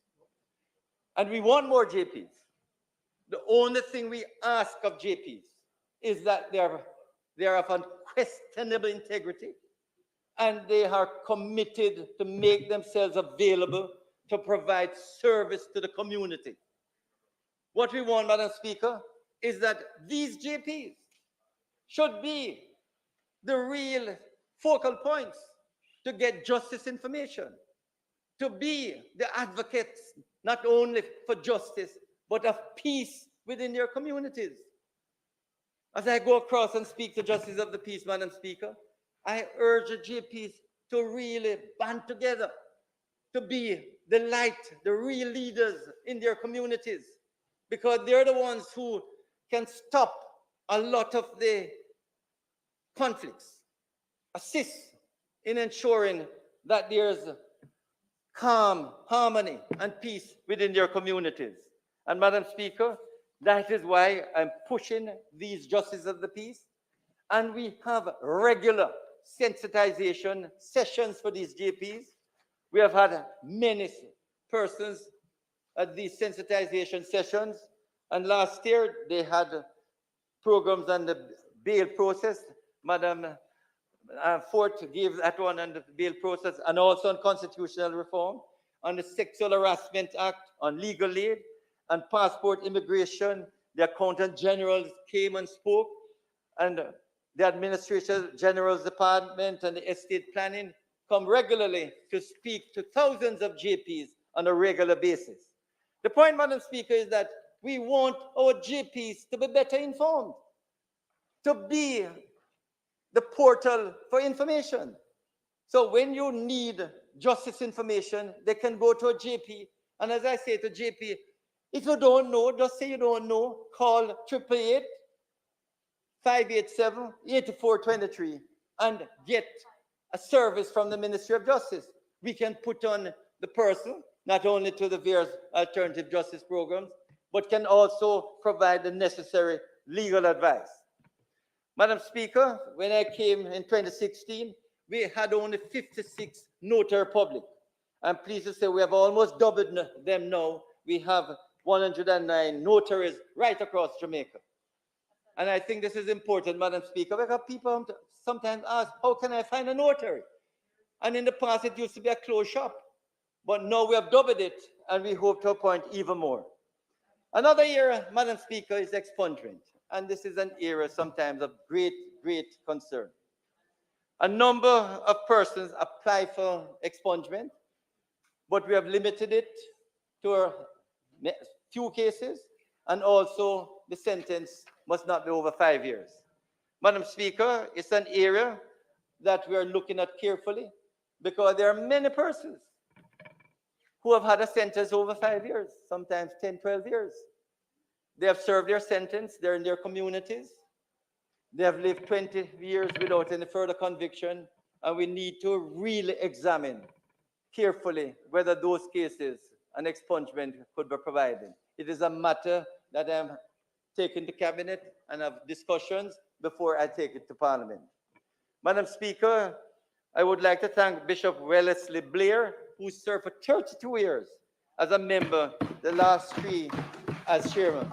And we want more JPs. The only thing we ask of JPs is that they are of unquestionable integrity, and they are committed to make themselves available to provide service to the community. What we want, Madam Speaker, is that these JPs should be the real focal points to get justice information, to be the advocates not only for justice, but of peace within their communities. As I go across and speak to justices of the peace, Madam Speaker, I urge the JPs to really band together, to be the light, the real leaders in their communities, because they're the ones who can stop a lot of the conflicts, assist in ensuring that there's calm, harmony, and peace within their communities. And Madam Speaker, that is why I'm pushing these justices of the peace, and we have regular sensitization sessions for these JPs. We have had many persons at these sensitization sessions, and last year they had programs on the bail process. Madam Fort gave that one on the bail process, and also on constitutional reform, on the Sexual Harassment Act, on legal aid, and passport immigration. The Accountant General came and spoke, and the Administrator General's Department and the Estate Planning come regularly to speak to thousands of JPs on a regular basis. The point, Madam Speaker, is that we want our JPs to be better informed, to be the portal for information. So when you need justice information, they can go to a JP. And as I say to JP, if you don't know, just say you don't know, call 888 587 8423 and get a service from the Ministry of Justice. We can put on the person, not only to the various alternative justice programs, but can also provide the necessary legal advice. Madam Speaker, when I came in 2016, we had only 56 notary public. I'm pleased to say we have almost doubled them now. We have 109 notaries right across Jamaica. And I think this is important, Madam Speaker, because people sometimes ask, how can I find a notary? And in the past, it used to be a closed shop. But now we have doubled it, and we hope to appoint even more. Another area, Madam Speaker, is expungement. And this is an area sometimes of great, great concern. A number of persons apply for expungement, but we have limited it to a few cases, and also the sentence must not be over 5 years. Madam Speaker, it's an area that we are looking at carefully because there are many persons who have had a sentence over 5 years, sometimes 10, 12 years. They have served their sentence, they're in their communities, they have lived 20 years without any further conviction, and we need to really examine carefully whether those cases an expungement could be provided. It is a matter that I'm taking to Cabinet and have discussions before I take it to Parliament. Madam Speaker, I would like to thank Bishop Wellesley Blair, who served for 32 years as a member, the last 3 as chairman.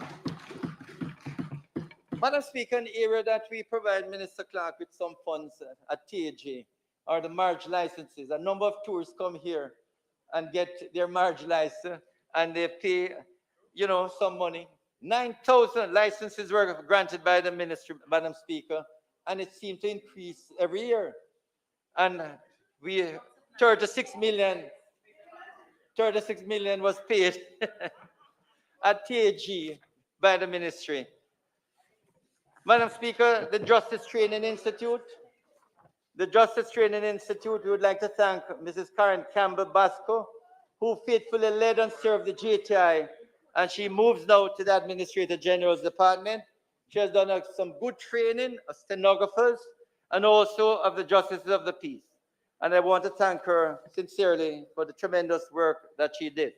Madam Speaker, an area that we provide Minister Clark with some funds at TAG are the marriage licenses. A number of tourists come here and get their marriage license and they pay, some money. 9,000 licenses were granted by the ministry, Madam Speaker, and it seemed to increase every year. And we 36 million was paid at TAG by the ministry. Madam Speaker, the Justice Training Institute, we would like to thank Mrs. Karen Campbell Basco, who faithfully led and served the GTI, and she moves now to the Administrator General's Department. She has done some good training of stenographers and also of the Justices of the Peace. And I want to thank her sincerely for the tremendous work that she did.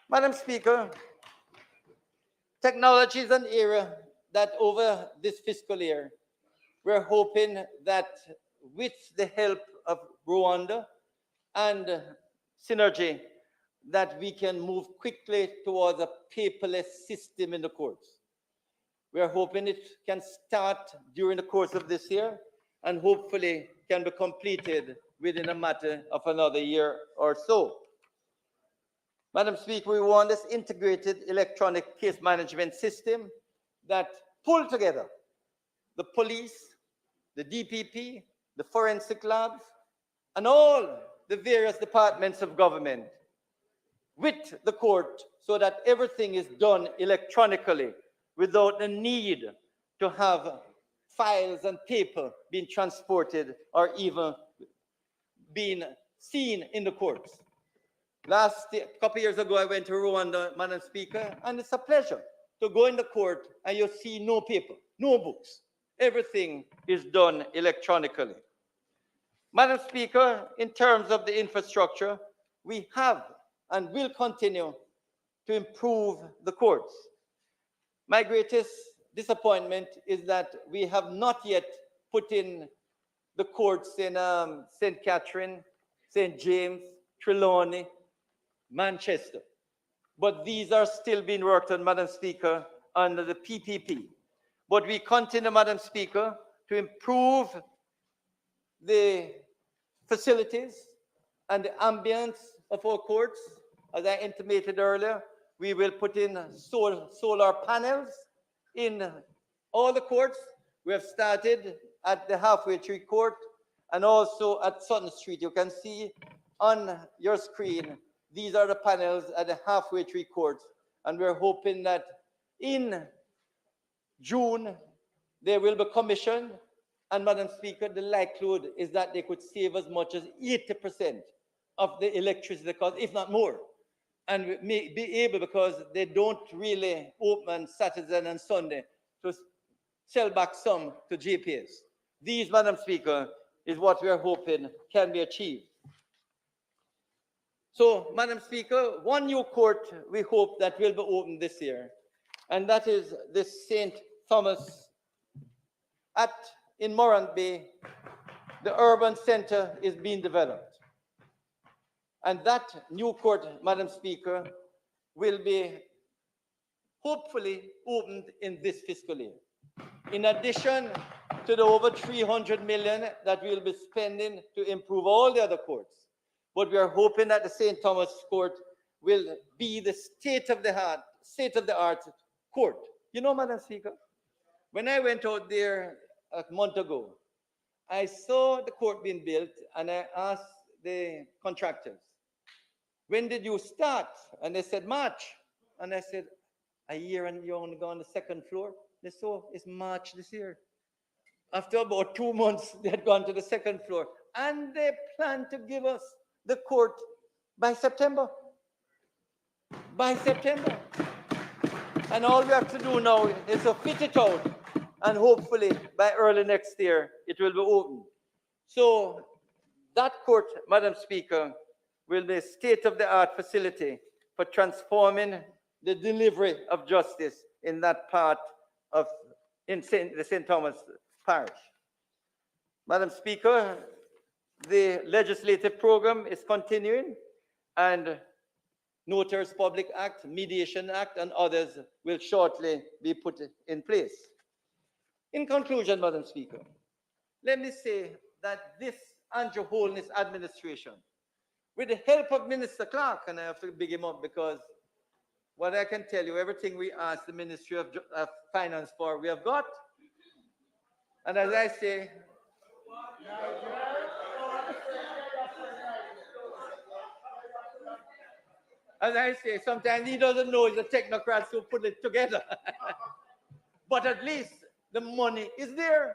Madam Speaker, technology is an area that over this fiscal year, we're hoping that with the help of Rwanda and Synergy, that we can move quickly towards a paperless system in the courts. We are hoping it can start during the course of this year and hopefully can be completed within a matter of another year or so. Madam Speaker, we want this integrated electronic case management system that pull together the police, the DPP, the forensic labs, and all the various departments of government with the court so that everything is done electronically without the need to have files and paper being transported or even being seen in the courts. Couple years ago, I went to Rwanda, Madam Speaker, and it's a pleasure to go in the court and you see no paper, no books. Everything is done electronically. Madam Speaker, in terms of the infrastructure, we have and will continue to improve the courts. My greatest disappointment is that we have not yet put in the courts in St. Catherine, St. James, Trelawney, Manchester. But these are still being worked on, Madam Speaker, under the PPP. But we continue, Madam Speaker, to improve the facilities and the ambience of our courts. As I intimated earlier, we will put in solar panels in all the courts. We have started at the Halfway Tree Court and also at Sutton Street. You can see on your screen, these are the panels at the Halfway Tree Court. And we're hoping that in June, they will be commissioned. And Madam Speaker, the likelihood is that they could save as much as 80% of the electricity cost, if not more. And we may be able, because they don't really open Saturday and Sunday, to sell back some to GPS. These, Madam Speaker, is what we are hoping can be achieved. So, Madam Speaker, one new court we hope that will be opened this year, and that is the St. Thomas in Morant Bay. The urban center is being developed. And that new court, Madam Speaker, will be hopefully opened in this fiscal year. In addition to the over 300 million that we'll be spending to improve all the other courts. But we are hoping that the St. Thomas Court will be the state-of-the-art court. You know, Madam Speaker, when I went out there a month ago, I saw the court being built and I asked the contractors, when did you start? And they said, March. And I said, a year and you only go on the second floor? They said, oh, it's March this year. After about 2 months, they had gone to the second floor. And they planned to give us the court by September. By September. And all we have to do now is to fit it out. And hopefully, by early next year, it will be open. So that court, Madam Speaker, will be a state-of-the-art facility for transforming the delivery of justice in that part of the St. Thomas Parish. Madam Speaker, the legislative program is continuing, and Notaries Public Act, Mediation Act, and others will shortly be put in place. In conclusion, Madam Speaker, let me say that this Andrew Holness administration, with the help of Minister Clark, and I have to big him up because what I can tell you, everything we asked the Ministry of Finance for, we have got. And as I say, sometimes he doesn't know it's the technocrats who put it together. But at least the money is there.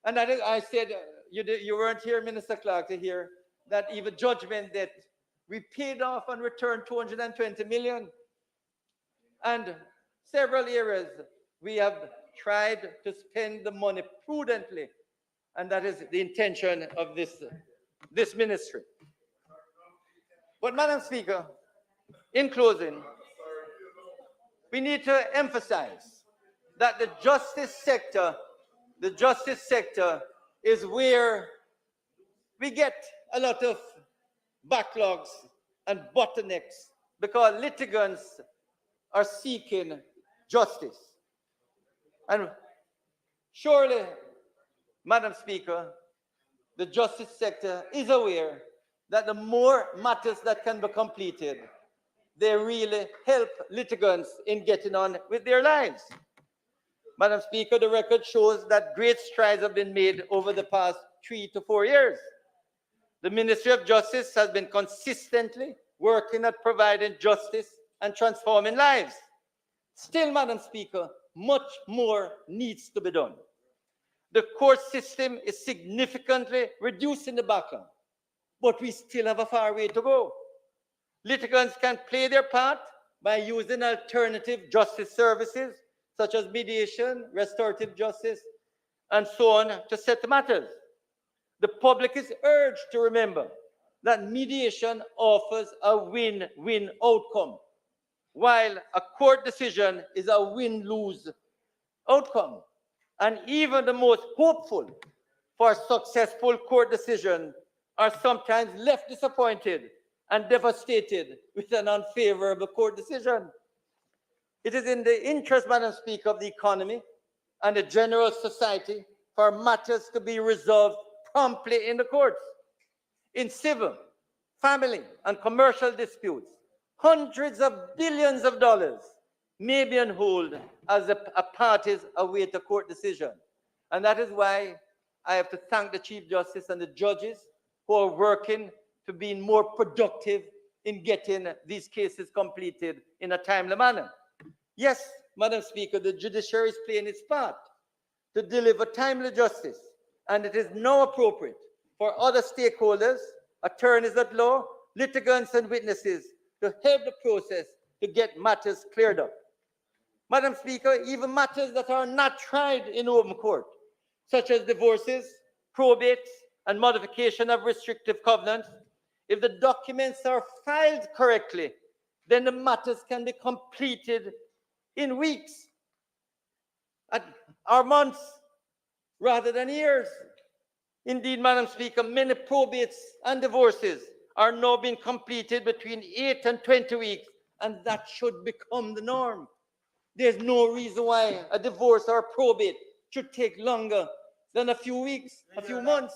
And that is, I said, you weren't here, Minister Clark, to hear that even judgment that we paid off and returned 220 million. And several areas we have tried to spend the money prudently. And that is the intention of this ministry. But Madam Speaker, in closing, we need to emphasize that the justice sector is where we get a lot of backlogs and bottlenecks because litigants are seeking justice. And surely, Madam Speaker, the justice sector is aware that the more matters that can be completed, they really help litigants in getting on with their lives. Madam Speaker, the record shows that great strides have been made over the past 3 to 4 years. The Ministry of Justice has been consistently working at providing justice and transforming lives. Still, Madam Speaker, much more needs to be done. The court system is significantly reducing the backlog, but we still have a far way to go. Litigants can play their part by using alternative justice services such as mediation, restorative justice, and so on to settle matters. The public is urged to remember that mediation offers a win-win outcome, while a court decision is a win-lose outcome. And even the most hopeful for a successful court decision are sometimes left disappointed and devastated with an unfavorable court decision. It is in the interest, Madam Speaker, of the economy and the general society for matters to be resolved promptly in the courts. In civil, family, and commercial disputes, hundreds of billions of dollars may be on hold as a parties await a court decision. And that is why I have to thank the Chief Justice and the judges who are working to be more productive in getting these cases completed in a timely manner. Yes, Madam Speaker, the judiciary is playing its part to deliver timely justice, and it is now appropriate for other stakeholders, attorneys at law, litigants, and witnesses to help the process to get matters cleared up. Madam Speaker, even matters that are not tried in open court, such as divorces, probates, and modification of restrictive covenants, if the documents are filed correctly, then the matters can be completed in weeks or months rather than years. Indeed, Madam Speaker, many probates and divorces are now being completed between 8 and 20 weeks, and that should become the norm. There's no reason why a divorce or a probate should take longer than a few weeks, a few months.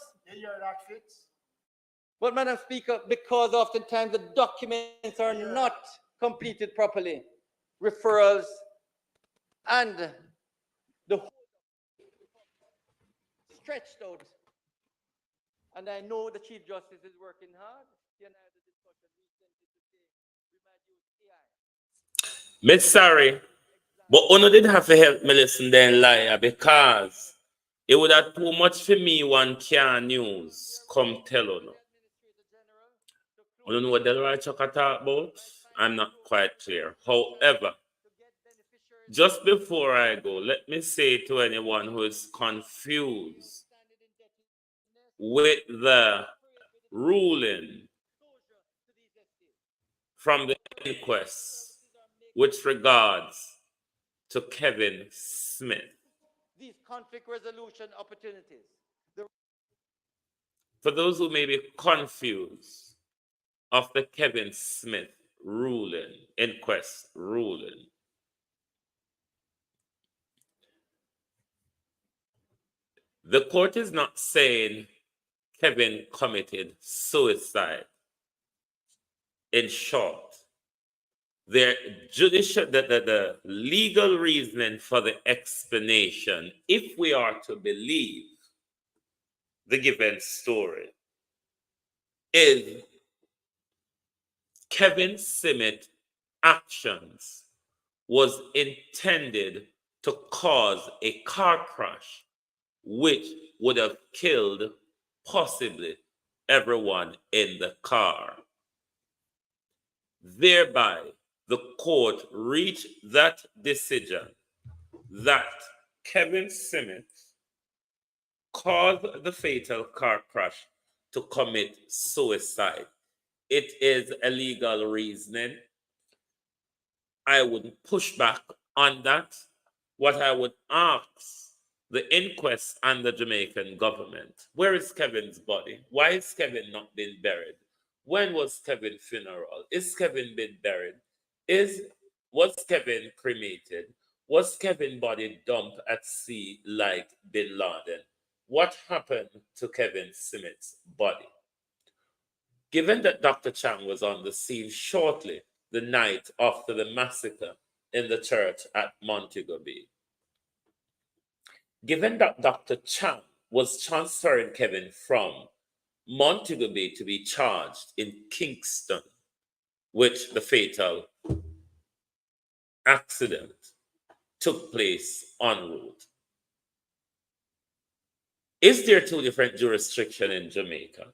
But Madam Speaker, because oftentimes the documents are not completed properly, referrals and the whole stretched out. And I know the Chief Justice is working hard. He and I had a discussion.
Me sorry, but Uno did have to help me listen then liar because it would have too much for me one can news come tell Uno. Uno know what Delroy Chuck talk about? I'm not quite clear. However, just before I go, let me say to anyone who is confused with the ruling from the inquest with regards to Kevin Smith.
These conflict resolution opportunities.
For those who may be confused of the Kevin Smith ruling, inquest ruling, the court is not saying Kevin committed suicide. In short, the the legal reasoning for the explanation, if we are to believe the given story, is Kevin Smith's actions was intended to cause a car crash which would have killed possibly everyone in the car. Thereby, the court reached that decision that Kevin Smith caused the fatal car crash to commit suicide. It is a legal reasoning. I wouldn't push back on that. What I would ask the inquest and the Jamaican government, where is Kevin's body? Why is Kevin not been buried? When was Kevin's funeral? Is Kevin been buried? Was Kevin cremated? Was Kevin's body dumped at sea like Bin Laden? What happened to Kevin Smith's body? Given that Dr. Chang was on the scene shortly the night after the massacre in the church at Montego Bay, given that Dr. Chang was transferring Kevin from Montego Bay to be charged in Kingston, which the fatal accident took place en route. Is there two different jurisdictions in Jamaica?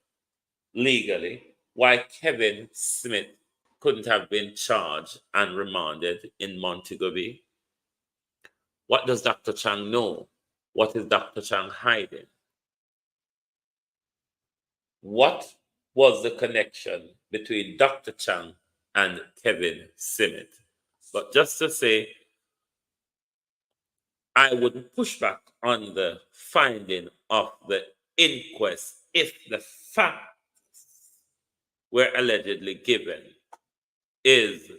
Legally, why Kevin Smith couldn't have been charged and remanded in Montego Bay? What does Dr. Chang know? What is Dr. Chang hiding? What was the connection between Dr. Chang and Kevin Smith? But just to say, I wouldn't push back on the finding of the inquest if the facts were allegedly given is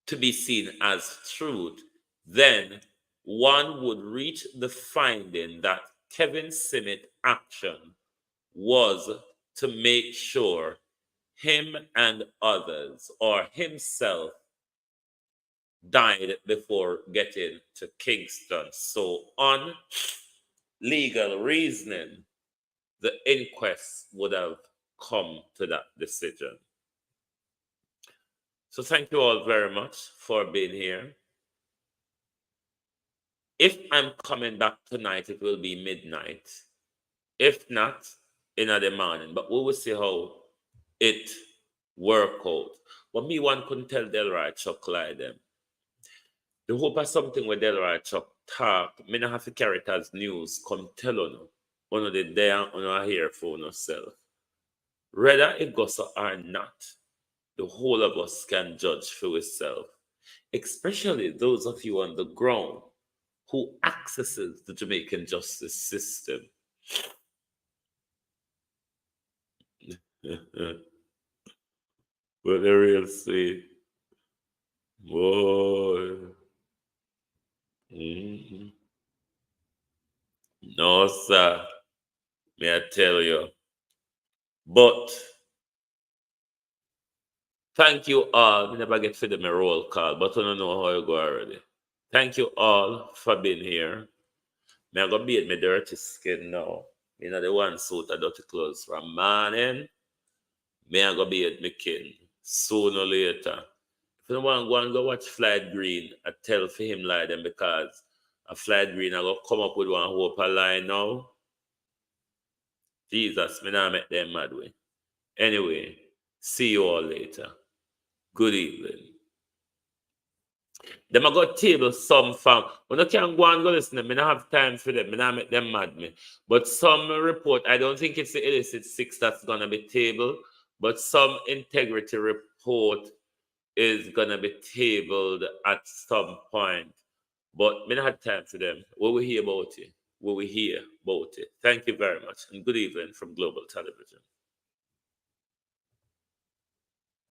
to be seen as truth, then one would reach the finding that Kevin Smith's action was to make sure him and others or himself died before getting to Kingston. So on legal reasoning, the inquest would have come to that decision. So thank you all very much for being here. If I'm coming back tonight, it will be midnight. If not, in the morning. But we will see how it work out. But me one couldn't tell Delroy Chuck lie them. The hope of something with Delroy Chuck talk, me not have to carry it as news, come tell you. One of the day on our here for yourself. Whether it goes or not, the whole of us can judge for yourself. Especially those of you on the ground who accesses the Jamaican justice system. But the real say, boy. Mhm. No, sir. May I tell you. But thank you all. I never get to my roll call, but I don't know how you go already. Thank you all for being here. Me I go beat my dirty skin now. Me not the one suit of dirty clothes from morning. Me I go beat my kin. sooner or later. If you want to go and go watch Flight Green, I tell for him like them because a Flight Green I go come up with one hope a line now. Jesus, me not make them mad way. Anyway, see you all later. Good evening. Them I got table some from. When I can go and go listen, I don't have time for them. I not make them mad me. But some report, I don't think it's the illicit 6 that's gonna be tabled, but some integrity report is gonna be tabled at some point. But me not have time for them. What we hear about it? What we hear about it? Thank you very much and good evening from Global Television.